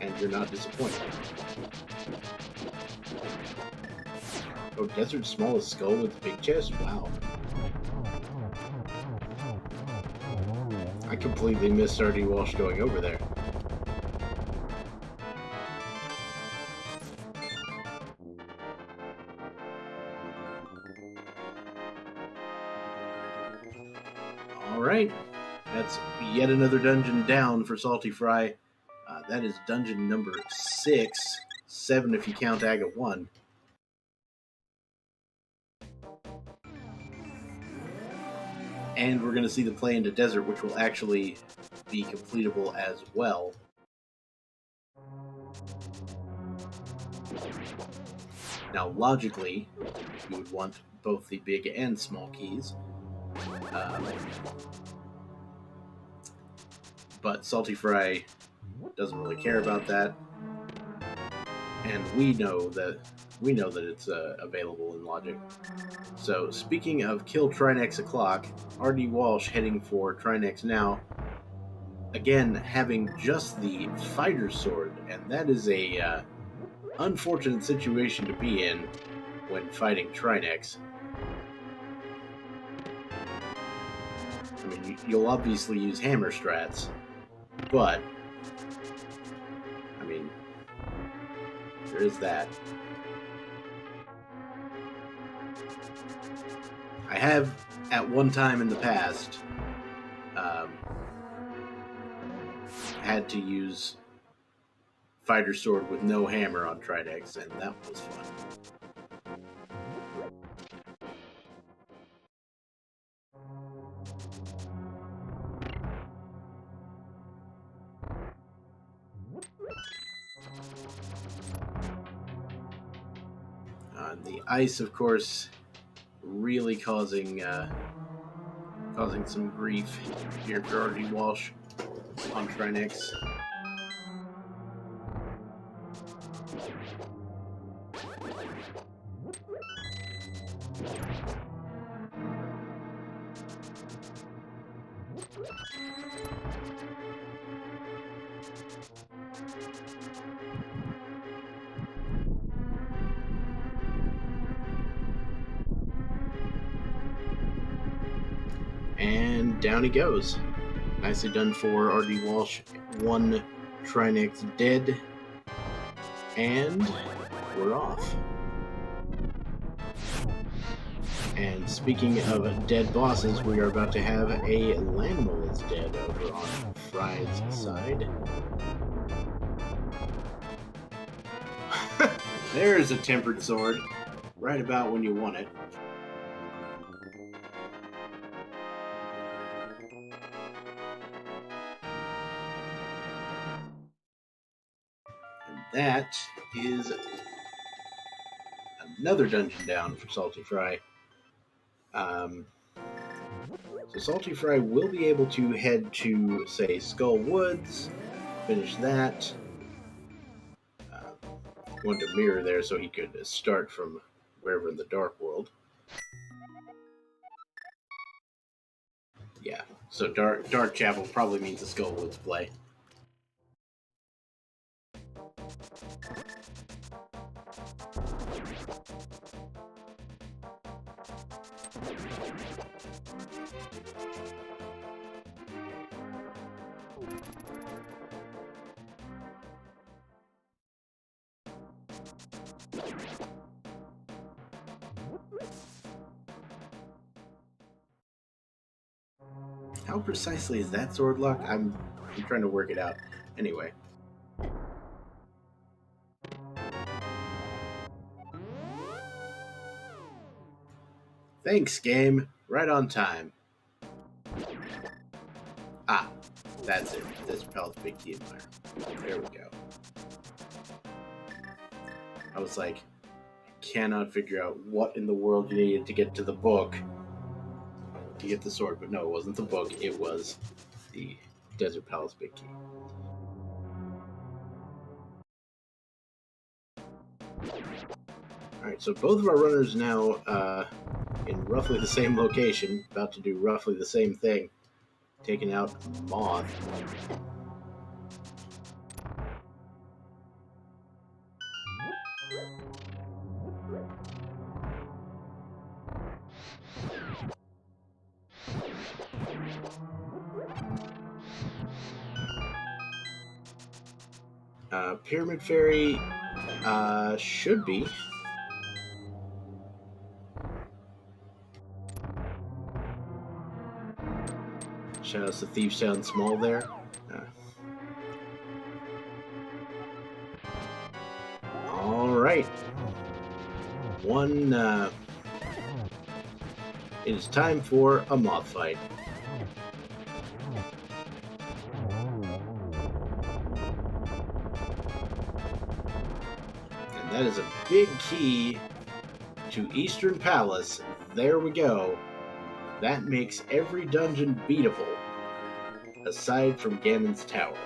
and you're not disappointed. Oh, Desert's smallest skull with big chest? Wow. I completely missed rdwalshv going over there. Alright, that's yet another dungeon down for Saltyphry. That is dungeon number 6, 7 if you count Aga 1. And we're going to see the play into Desert, which will actually be completable as well. Now, logically, you would want both the big and small keys. But Saltyphry doesn't really care about that, and we know that it's available in logic. So, speaking of kill Trinex o'clock, rdwalshv heading for Trinex now. Again, having just the fighter sword, and that is a unfortunate situation to be in when fighting Trinex. I mean, you'll obviously use hammer strats, but I mean, there is that. I have, at one time in the past, had to use fighter sword with no hammer on Trinex, and that was fun. The ice, of course, really causing some grief here for rdwalshv on Trinex. And down he goes. Nicely done for RD Walsh. 1 Trinex dead. And we're off. And speaking of dead bosses, we are about to have a Landmole is dead over on Fry's side. There's a tempered sword. Right about when you want it. And that is another dungeon down for Saltyphry. So Saltyphry will be able to head to, say, Skull Woods, finish that. Wanted a mirror there so he could start from wherever in the Dark World. Yeah, so Dark Chapel probably means the Skull Woods play. How precisely is that sword lock? I'm trying to work it out. Anyway. Thanks, game. Right on time. Ah, that's it. This repels big key admire. There we go. I was like, I cannot figure out what in the world you needed to get to the book to get the sword, but no, it wasn't the book, it was the Desert Palace Big Key. Alright, so both of our runners now in roughly the same location, about to do roughly the same thing, taking out Moth. Pyramid Fairy should be. Shout out to Thief Sound Small there. Alright. It is time for a moth fight. And that is a big key to Eastern Palace. There we go. That makes every dungeon beatable, aside from Ganon's Tower.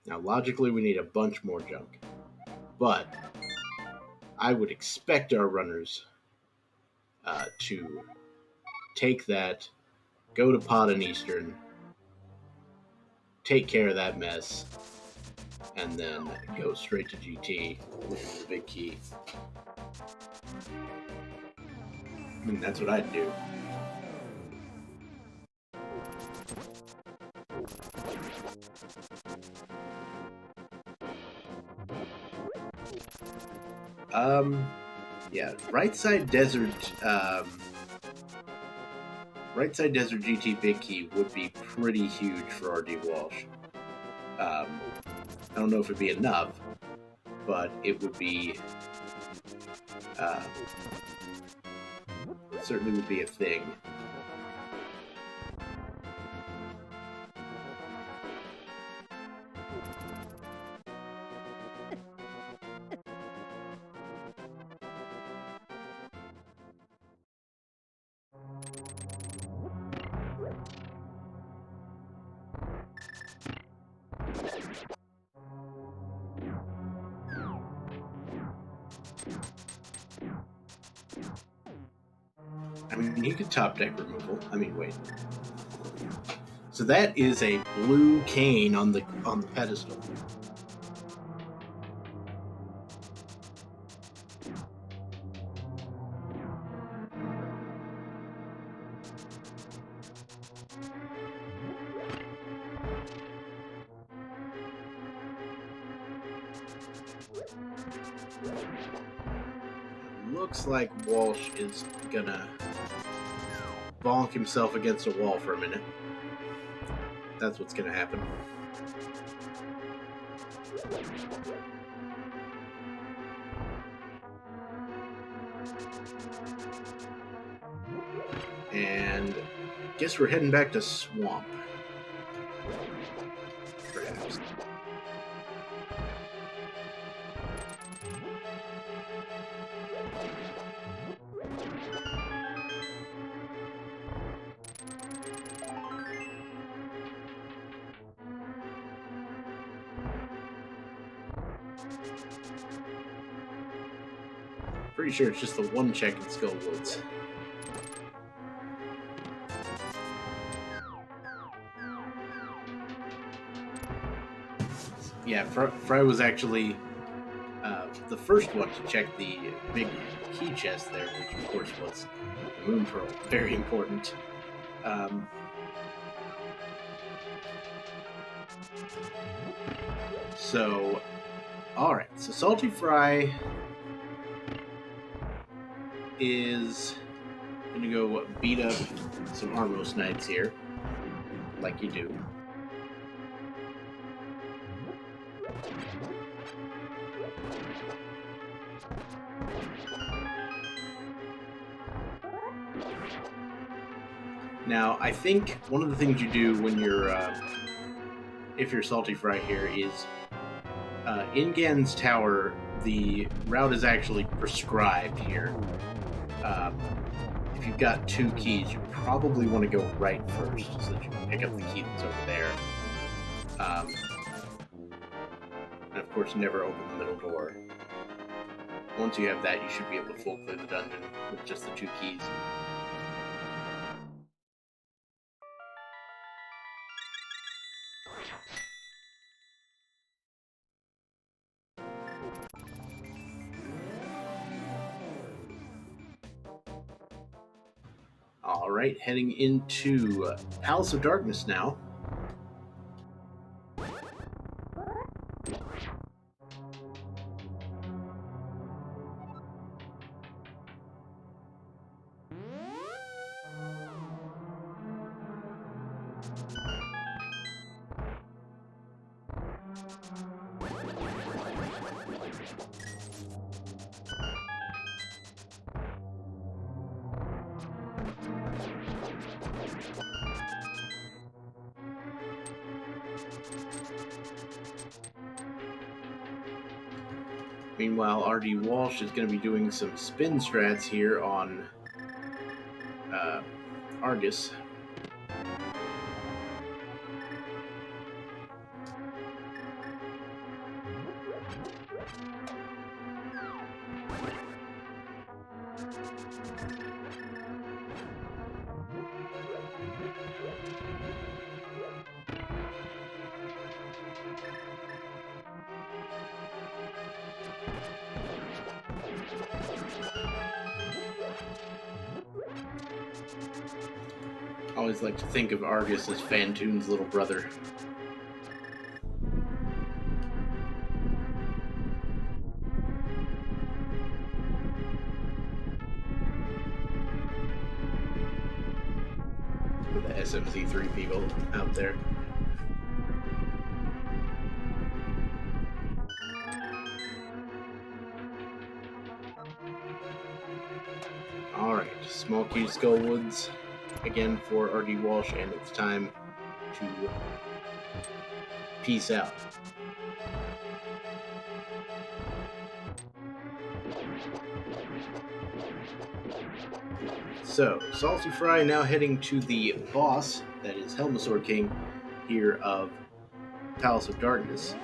Now, logically, we need a bunch more junk. But I would expect our runners to take that, go to Pod and Eastern, take care of that mess, and then go straight to GT with the big key. I mean, that's what I'd do. Yeah, right side desert GT big key would be pretty huge for RD Walsh. I don't know if it'd be enough, but it would be certainly would be a thing. And he could top deck removal. I mean, wait. So that is a blue cane on the pedestal. Looks like Walsh is gonna bonk himself against a wall for a minute. That's what's gonna happen. And guess we're heading back to Swamp. Perhaps. Pretty sure it's just the one check in Skullwoods. Yeah, Fry was actually the first one to check the big key chest there, which of course was the Moon Pearl. Very important. So, alright, so Saltyphry is going to go beat up some Armos Knights here, like you do. Now, I think one of the things you do when you're, if you're Saltyphry here, is in Gan's Tower, the route is actually prescribed here. If you've got two keys, you probably want to go right first, so that you can pick up the key that's over there. And of course, never open the middle door. Once you have that, you should be able to full clear the dungeon with just the two keys. Alright, heading into Palace of Darkness now. Meanwhile, rdwalshv is going to be doing some spin strats here on Argus. I always like to think of Argus as Fantoon's little brother. For the SMC3 people out there. Alright, small key Skullwoods. Again for rdwalshv, and it's time to peace out. So, Saltyphry now heading to the boss, that is Helmasaur King, here of Palace of Darkness.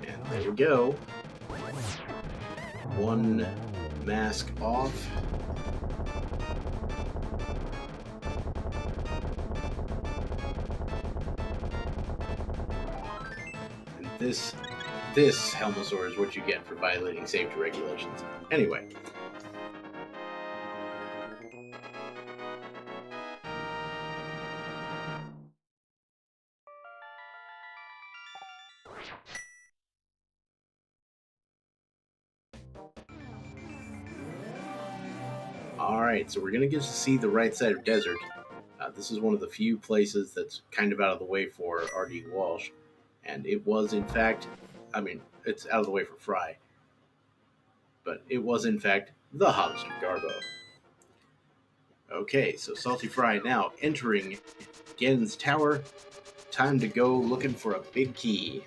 And there we go. One mask off. And this Helmosaur is what you get for violating safety regulations. Anyway. Alright, so we're going to get to see the right side of desert. This is one of the few places that's kind of out of the way for RD Walsh. And it was, in fact, I mean, it's out of the way for Fry. But it was, in fact, the hottest of Garbo. Okay, so Saltyphry now entering Ganon's tower. Time to go looking for a big key.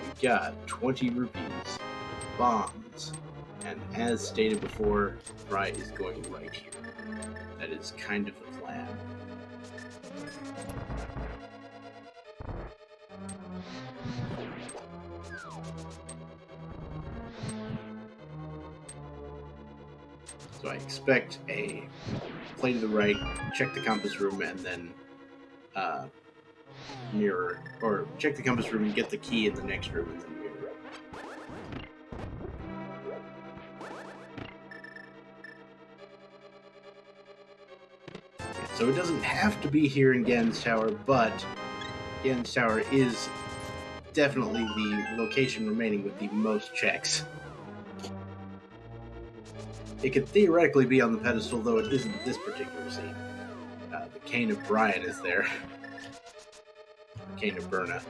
We got 20 rupees, bombs, and as stated before, Fry is going right here. That is kind of the plan. So I expect a play to the right, check the compass room, and then mirror, or check the compass room and get the key in the next room and then mirror. So it doesn't have to be here in Ganon's Tower, but Ganon's Tower is definitely the location remaining with the most checks. It could theoretically be on the pedestal, though it isn't this particular scene. The Cane of Brian is there. The Cane of Berna.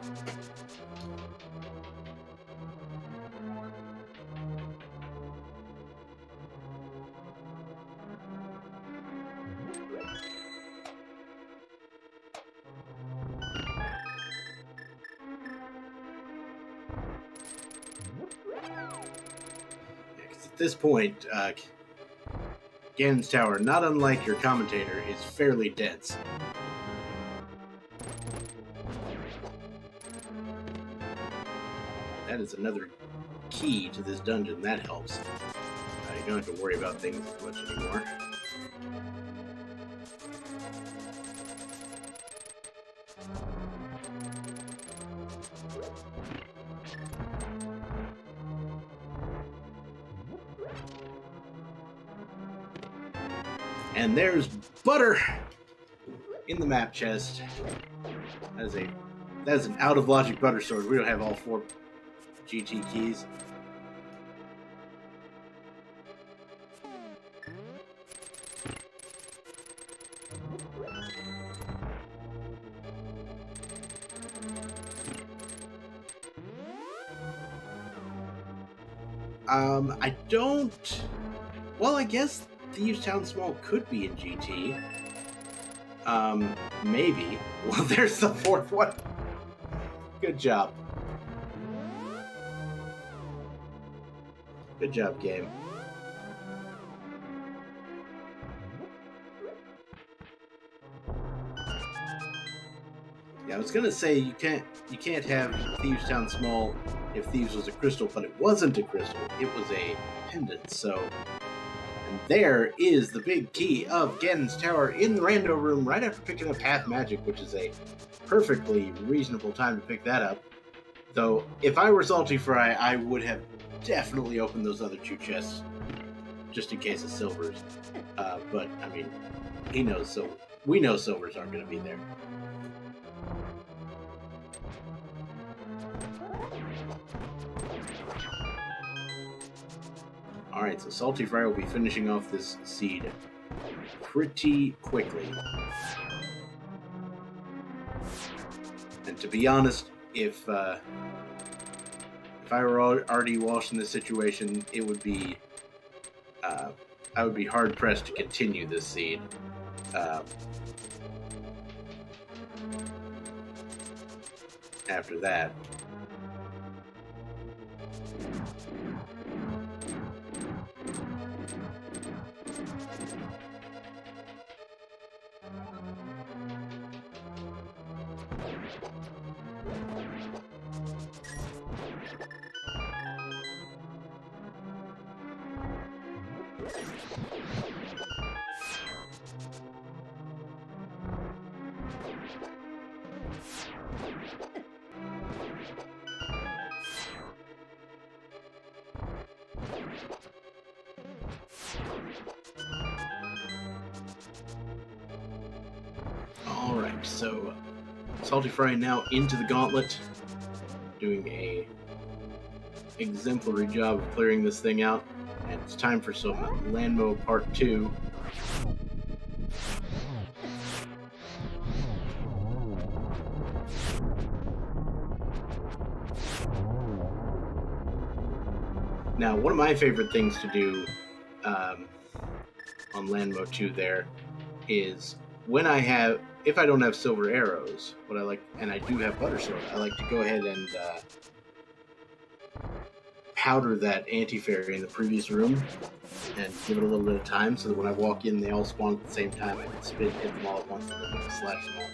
At this point, Ganon's Tower, not unlike your commentator, is fairly dense. That is another key to this dungeon. That helps. You don't have to worry about things as much anymore. And there's butter in the map chest. That is an out of logic butter sword. We don't have all 4 GT keys. I don't. Well, I guess Thieves Town Small could be in GT. Maybe. Well, there's the 4th one. Good job. Good job, game. Yeah, I was gonna say you can't have Thieves Town Small if Thieves was a crystal, but it wasn't a crystal. It was a pendant. So, and there is the big key of Ganon's Tower in the rando room right after picking up Half Magic, which is a perfectly reasonable time to pick that up. Though, if I were Saltyphry, I would have definitely opened those other 2 chests just in case of silvers. But I mean, he knows, so we know silvers aren't going to be there. Alright, so Saltyphry will be finishing off this seed pretty quickly. And to be honest, if I were RD Walsh in this situation, it would be I would be hard pressed to continue this seed. after that. Alright, so Saltyphry now into the gauntlet, doing a exemplary job of clearing this thing out, and it's time for some Landmo Part 2. Now, one of my favorite things to do on Landmo 2 there is when if I don't have silver arrows, what I like, and I do have butter sword, I like to go ahead and powder that anti-fairy in the previous room and give it a little bit of time so that when I walk in, they all spawn at the same time. I can spin, hit them all at once, and then slash them all.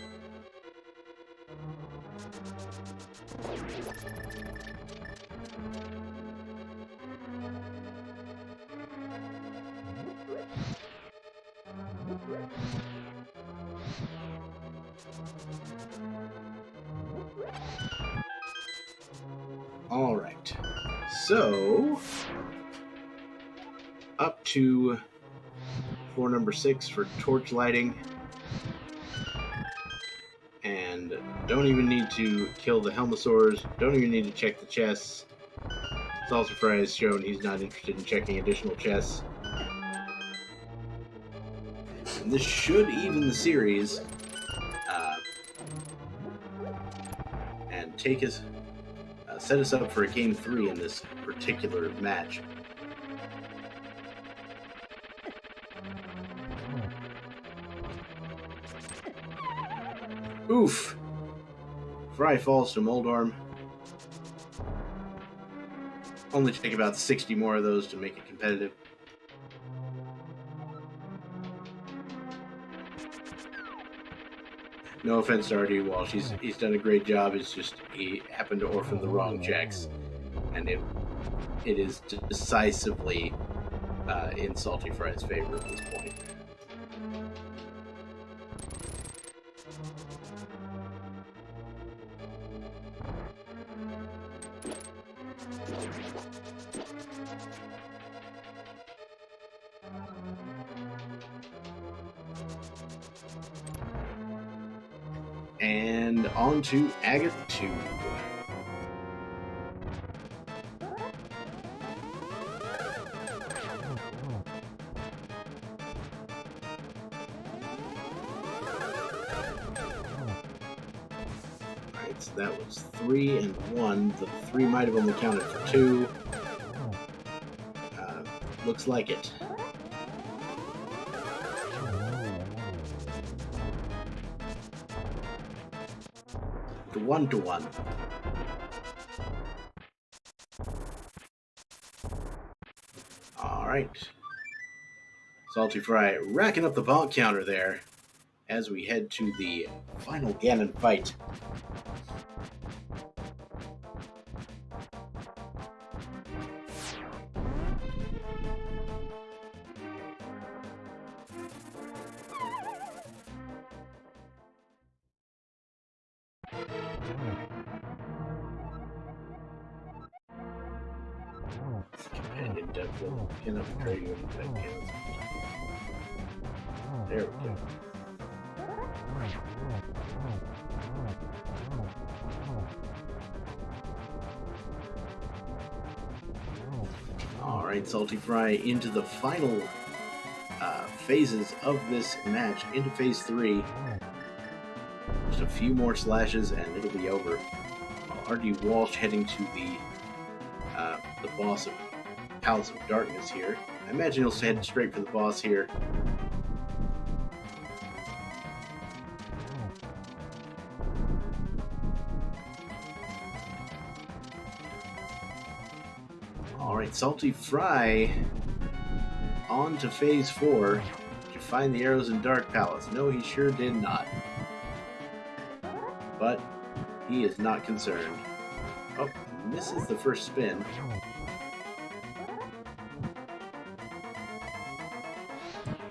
Alright, so up to floor number 6 for torch lighting, and don't even need to kill the Helmosaurs, don't even need to check the chests. Saltyphry has shown he's not interested in checking additional chests. And this should even the series and take us set us up for a game 3 in this particular match. Oof! Fry falls to Moldorm. Only take about 60 more of those to make it competitive. No offense to rdwalshv, he's done a great job. It's just he happened to orphan the wrong checks, and it is decisively in Saltyphry's favor at this point. And on to Agate 2. Alright, so that was 3 and 1. The 3 might have only counted for 2. Looks like it. To 1-1. Alright. Saltyphry racking up the bonk counter there as we head to the final Ganon fight. Companion Duckbill cannot betray you in that counts. There we go. Alright, Saltyphry into the final phases of this match, into phase 3. Just a few more slashes and it'll be over. rdwalshv heading to the boss of Palace of Darkness here. I imagine he'll head straight for the boss here. All right, Saltyphry on to phase 4. Did you find the arrows in Dark Palace? No, he sure did not. But he is not concerned. Oh, misses the first spin.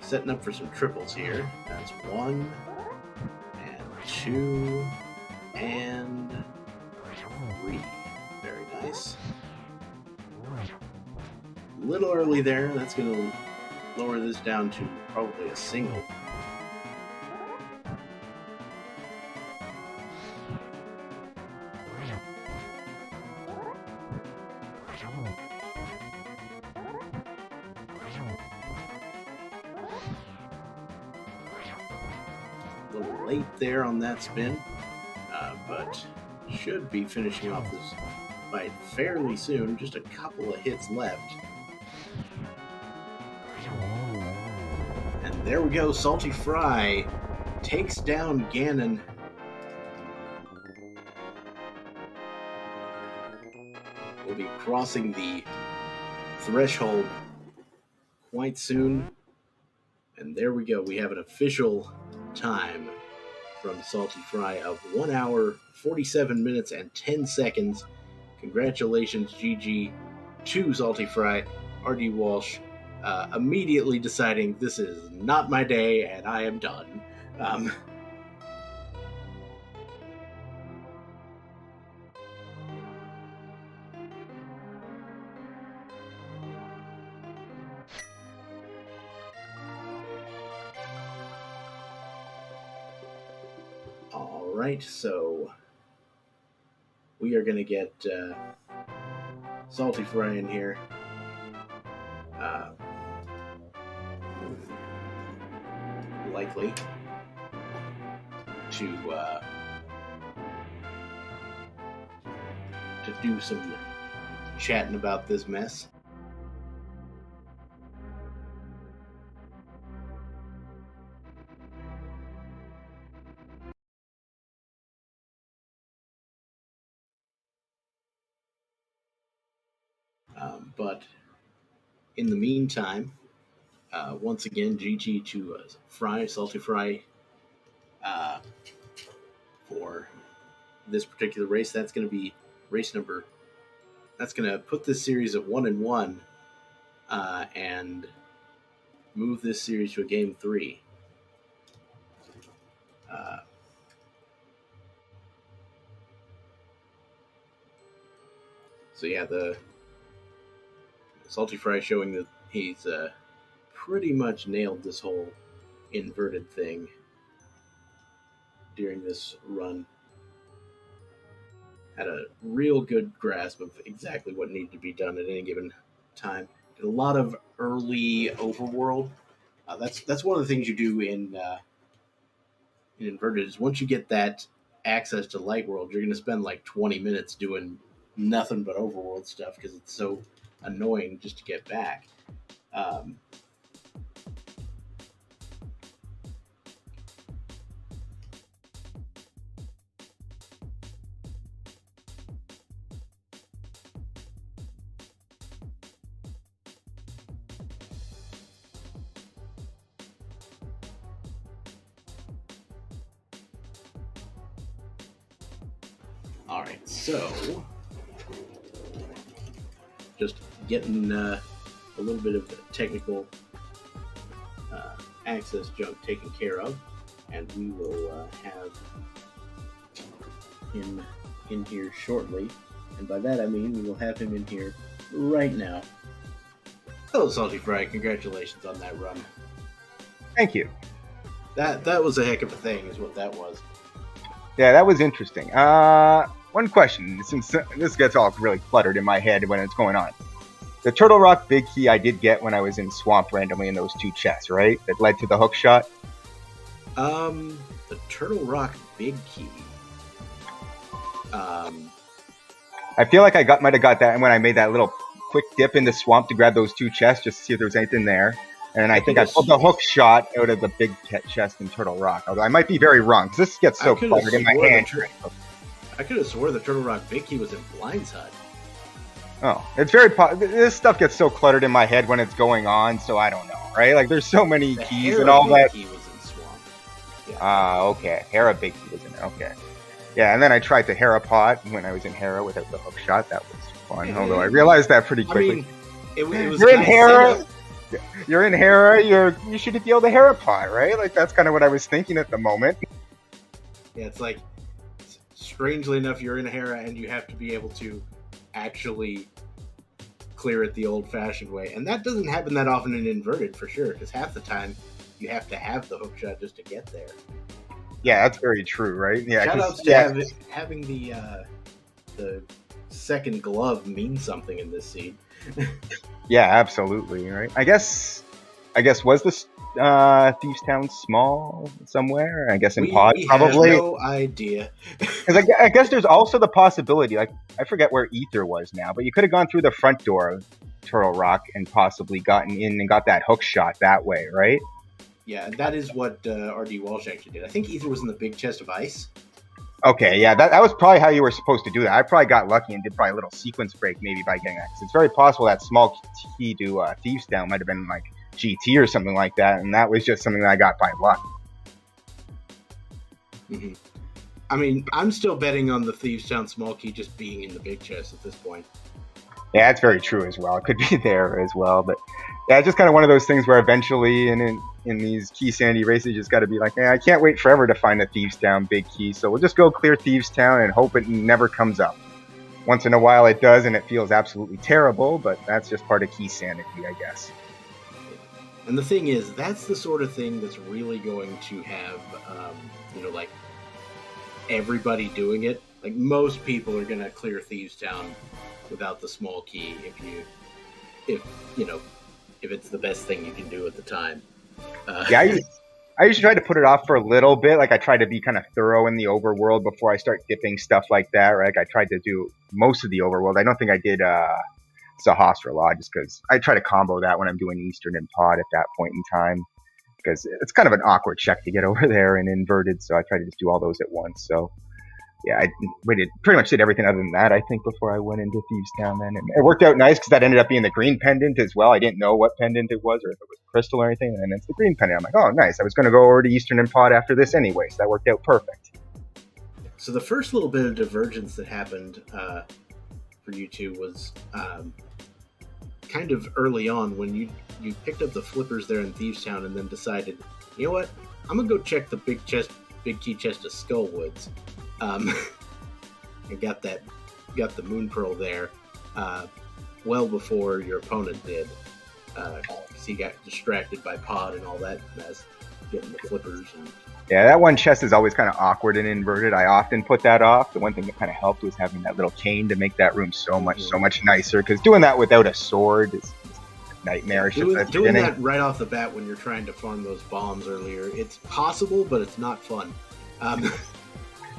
Setting up for some triples here. That's 1 and 2 and 3. Very nice. A little early there. That's going to lower this down to probably a single. A little late there on that spin, but should be finishing off this fight fairly soon. Just a couple of hits left. And there we go. Saltyphry takes down Ganon. We'll be crossing the threshold quite soon. And there we go. We have an official time from Saltyphry of 1 hour, 47 minutes, and 10 seconds. Congratulations, GG, to Saltyphry. rdwalshv immediately deciding this is not my day and I am done. Alright, so we are going to get Saltyphry in here. Likely to do some chatting about this mess. But in the meantime, once again, GG to Saltyphry for this particular race. That's going to be race number. That's going to put this series at 1-1 and move this series to a game 3. So yeah, the Saltyphry showing that he's pretty much nailed this whole inverted thing during this run. Had a real good grasp of exactly what needed to be done at any given time. Did a lot of early overworld. That's one of the things you do in inverted is once you get that access to light world, you're going to spend like 20 minutes doing nothing but overworld stuff because it's so annoying just to get back. All right, so just getting a little bit of technical access junk taken care of, and we will have him in here shortly. And by that I mean we will have him in here right now. Hello, Saltyphry. Congratulations on that run. Thank you. That was a heck of a thing, is what that was. Yeah, that was interesting. One question, since this gets all really cluttered in my head when it's going on. The Turtle Rock Big Key I did get when I was in Swamp randomly in those 2 chests, right? That led to the hook shot? The Turtle Rock Big Key. I feel like I might have got that when I made that little quick dip in the swamp to grab those 2 chests just to see if there was anything there. And I think I pulled the hook shot out of the big chest in Turtle Rock. Although I might be very wrong, because this gets so cluttered in my hand. I could have swore the Turtle Rock Big Key was in Blind's Hut. Oh, it's very this stuff gets so cluttered in my head when it's going on, so I don't know, right? Like there's so many The keys Hera and all big that. key was in Swamp. Yeah. Okay. Hera big key was in there. Okay. Yeah, and then I tried the Hera pot when I was in Hera without the hook shot. That was fun. Although I realized that pretty quickly. I mean, it was You're in nice Hera. setup. You're in Hera. You should be able to Hera pot, right? Like that's kind of what I was thinking at the moment. Yeah, it's like, strangely enough, you're in Hera and you have to be able to actually clear it the old-fashioned way, and that doesn't happen that often in inverted for sure. Because half the time you have to have the hook shot just to get there. Yeah, that's very true, right? Yeah. Shoutouts to having the second glove mean something in this scene. Yeah, absolutely, right? I guess was this Thieves Town small somewhere? I guess in pod probably. Have no idea. Because I guess there's also the possibility, like I forget where Ether was now, but you could have gone through the front door of Turtle Rock and possibly gotten in and got that hook shot that way, right? Yeah, that is what rdwalshv actually did. I think Ether was in the big chest of ice. Okay, yeah, that was probably how you were supposed to do that. I probably got lucky and did probably a little sequence break maybe by getting that. 'Cause it's very possible that small key to Thieves Town might have been like GT or something like that, and that was just something that I got by luck. Mm-hmm. I mean, I'm still betting on the Thieves Town small key just being in the big chest at this point. Yeah, that's very true as well. It could be there as well, but yeah, it's just kind of one of those things where eventually, in these key sandy races, you just got to be like, I can't wait forever to find a Thieves Town big key, so we'll just go clear Thieves Town and hope it never comes up. Once in a while it does, and it feels absolutely terrible, but that's just part of key sanity, I guess. And the thing is, that's the sort of thing that's really going to have, like everybody doing it. Like most people are going to clear Thieves Town without the small key if it's the best thing you can do at the time. Yeah, I usually try to put it off for a little bit. Like I try to be kind of thorough in the overworld before I start dipping stuff like that. Right? Like I tried to do most of the overworld. I don't think I did Sahasra a lot, just because I try to combo that when I'm doing Eastern and Pod at that point in time, because it's kind of an awkward check to get over there in inverted. So I try to just do all those at once. So yeah, I pretty much did everything other than that, I think, before I went into Thieves Town then. And it worked out nice because that ended up being the green pendant as well. I didn't know what pendant it was or if it was crystal or anything. And then it's the green pendant. I'm like, oh, nice. I was going to go over to Eastern and Pod after this anyway, so that worked out perfect. So the first little bit of divergence that happened for you two was kind of early on when you picked up the flippers there in Thieves Town and then decided, you know what, I'm going to go check the big key chest of Skullwoods. I got the Moon Pearl there well before your opponent did, because he got distracted by Pod and all that mess, getting the flippers. Yeah, that one chest is always kind of awkward and inverted. I often put that off. The one thing that kind of helped was having that little cane to make that room so much nicer, because doing that without a sword is nightmarish. Doing that right off the bat when you're trying to farm those bombs earlier, it's possible, but it's not fun.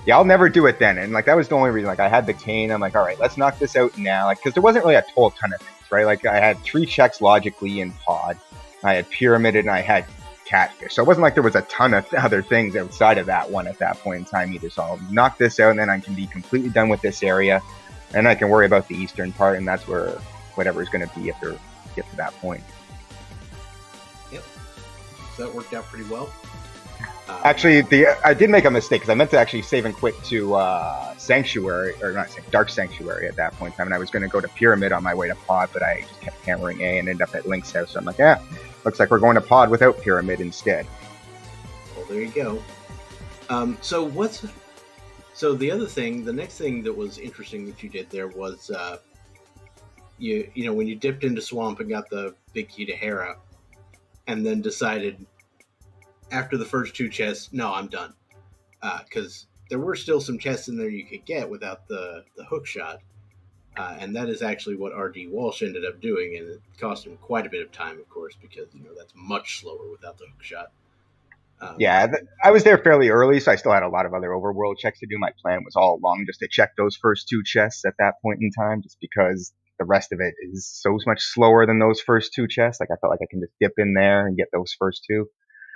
Yeah, I'll never do it then. And like that was the only reason. Like I had the cane. I'm like, all right, let's knock this out now. Like because there wasn't really a whole ton of things, right? Like I had 3 checks logically in Pod. I had Pyramid and I had Catfish. So it wasn't like there was a ton of other things outside of that one at that point in time either. So I'll knock this out and then I can be completely done with this area, and I can worry about the eastern part, and that's where whatever is going to be after get to that point. Yep. So that worked out pretty well. Actually, I did make a mistake because I meant to actually save and quit to Sanctuary, or not Dark Sanctuary at that point in time, and I was going to go to Pyramid on my way to Pod, but I just kept hammering A and ended up at Link's house. So I'm like, yeah, looks like we're going to Pod without Pyramid instead. Well, there you go. So the next thing that was interesting that you did there was you know when you dipped into Swamp and got the big key to Hera, and then decided after the first 2 chests, no, I'm done. Because there were still some chests in there you could get without the hook shot. And that is actually what rdwalshv ended up doing, and it cost him quite a bit of time, of course, because that's much slower without the hook shot. I was there fairly early, so I still had a lot of other overworld checks to do. My plan was all along just to check those first 2 chests at that point in time, just because the rest of it is so much slower than those first 2 chests. Like I felt like I can just dip in there and get those first 2.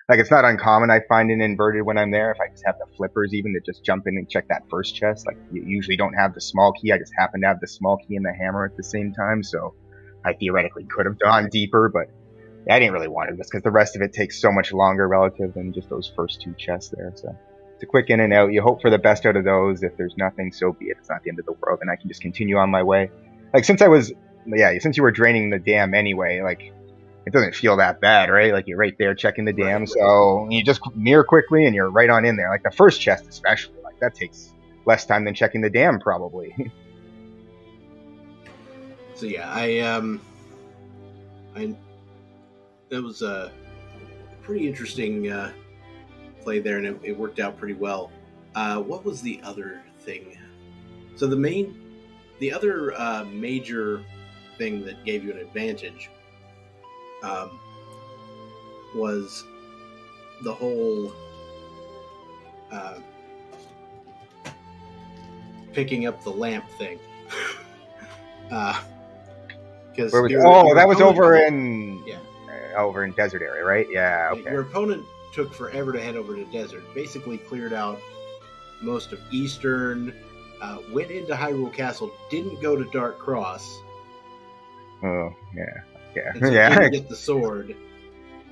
Like, it's not uncommon I find an inverted when I'm there. If I just have the flippers even to just jump in and check that first chest. Like, you usually don't have the small key. I just happen to have the small key and the hammer at the same time. So I theoretically could have gone deeper, but I didn't really want to just because the rest of it takes so much longer relative than just those first 2 chests there. So it's a quick in and out. You hope for the best out of those. If there's nothing, so be it. It's not the end of the world, and I can just continue on my way. Like, since you were draining the dam anyway, like, it doesn't feel that bad, right? Like, you're right there checking the dam, right. So you just mirror quickly and you're right on in there. Like, the first chest especially, like, that takes less time than checking the dam probably. So yeah, that was a pretty interesting play there, and it worked out pretty well. What was the other thing? So the other major thing that gave you an advantage was the whole picking up the lamp thing. Because that was over in desert area, right? Yeah. Okay. Your opponent took forever to head over to desert. Basically cleared out most of Eastern. Went into Hyrule Castle. Didn't go to Dark Cross. Oh yeah. Yeah. And so didn't get the sword.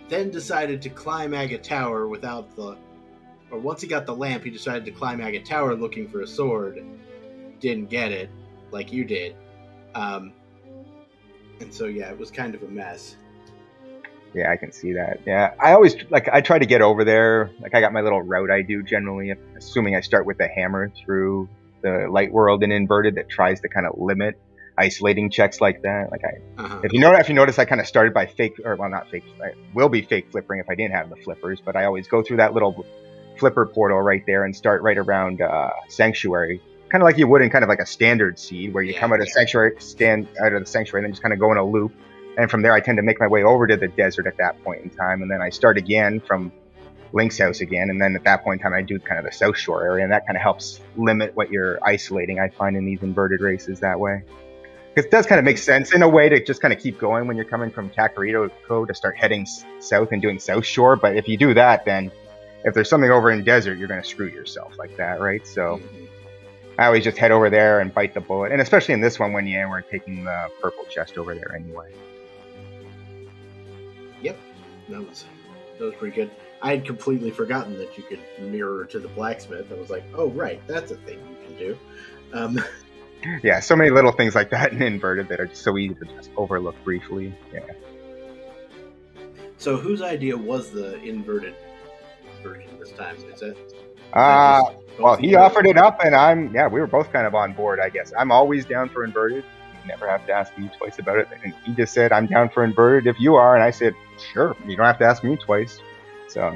Then decided to climb Agate Tower once he got the lamp, he decided to climb Agate Tower looking for a sword. Didn't get it, like you did. And so, yeah, it was kind of a mess. Yeah, I can see that. Yeah, I try to get over there. Like, I got my little route I do generally, assuming I start with the hammer through the light world and inverted that tries to kind of limit isolating checks like that. Like, if you notice, I kind of started by I will be fake flippering if I didn't have the flippers, but I always go through that little flipper portal right there and start right around Sanctuary, kind of like you would in kind of like a standard seed where you come out of Sanctuary, stand out of the Sanctuary, and then just kind of go in a loop. And from there, I tend to make my way over to the desert at that point in time, and then I start again from Link's house again, and then at that point in time, I do kind of the South Shore area, and that kind of helps limit what you're isolating, I find, in these inverted races that way. Because it does kind of make sense in a way to just kind of keep going when you're coming from Kakariko to start heading south and doing South Shore. But if you do that, then if there's something over in desert, you're going to screw yourself like that, right? So I always just head over there and bite the bullet. And especially in this one when we're taking the purple chest over there anyway. Yep, that was pretty good. I had completely forgotten that you could mirror to the blacksmith. I was like, oh, right, that's a thing you can do. Yeah, so many little things like that in inverted that are just so easy to just overlook briefly. Yeah. So whose idea was the inverted version this time? Is that well, he offered it up, and we were both kind of on board, I guess. I'm always down for inverted. You never have to ask me twice about it. And he just said, I'm down for inverted if you are. And I said, sure, you don't have to ask me twice. So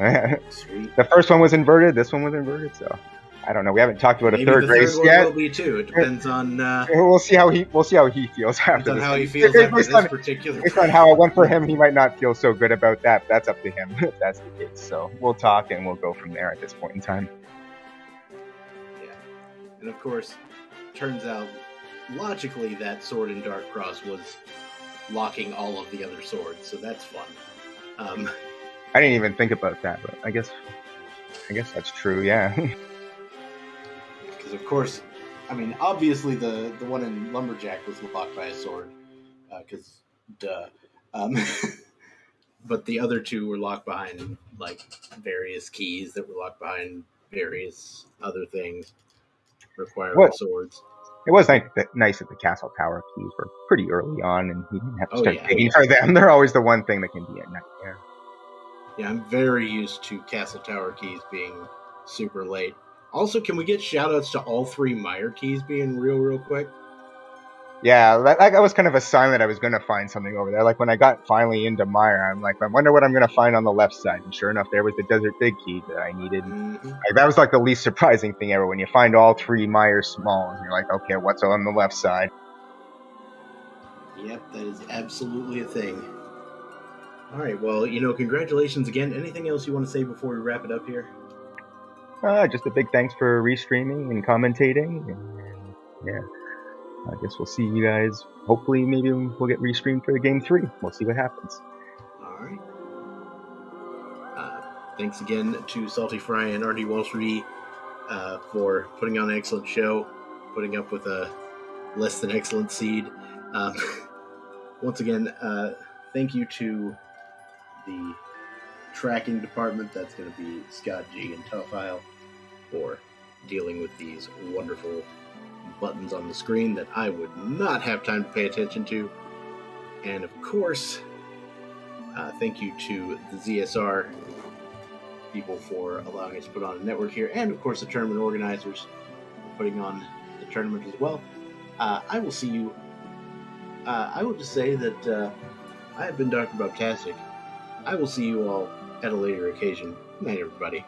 Sweet. The first one was inverted, this one was inverted, so I don't know. We haven't talked about a third race yet. Will be too. It depends on. We'll see how he feels after this. How he feels after this particular. Based on how it went for him, he might not feel so good about that. But that's up to him if that's the case. So we'll talk and we'll go from there at this point in time. Yeah, and of course, turns out logically that sword in Dark Cross was locking all of the other swords, so that's fun. I didn't even think about that, but I guess that's true. Yeah. Because of course, I mean, obviously the one in Lumberjack was locked by a sword, because duh. But the other two were locked behind like various keys that were locked behind various other things requiring swords. It was nice that the castle tower keys were pretty early on, and you didn't have to start digging for them. They're always the one thing that can be a nightmare. Yeah, I'm very used to castle tower keys being super late. Also, can we get shoutouts to all 3 Meyer keys being real quick? Yeah, that was kind of a sign that I was going to find something over there. Like when I got finally into Meyer, I'm like, I wonder what I'm going to find on the left side. And sure enough, there was the Desert Big Key that I needed. Mm-hmm. Like, that was like the least surprising thing ever. When you find all 3 Meyer smalls, you're like, okay, what's on the left side? Yep, that is absolutely a thing. All right, well, congratulations again. Anything else you want to say before we wrap it up here? Just a big thanks for restreaming and commentating. And, yeah, I guess we'll see you guys. Hopefully, maybe we'll get restreamed for Game 3. We'll see what happens. All right. Thanks again to Saltyphry and rdwalshv for putting on an excellent show, putting up with a less than excellent seed. Once again, thank you to the tracking department. That's going to be Scott G and Toughile for dealing with these wonderful buttons on the screen that I would not have time to pay attention to. And of course, thank you to the ZSR people for allowing us to put on a network here, and of course the tournament organizers for putting on the tournament as well. I will see you. I will just say that I have been Dr. Bobtastic. I will see you all at a later occasion. Good night, everybody.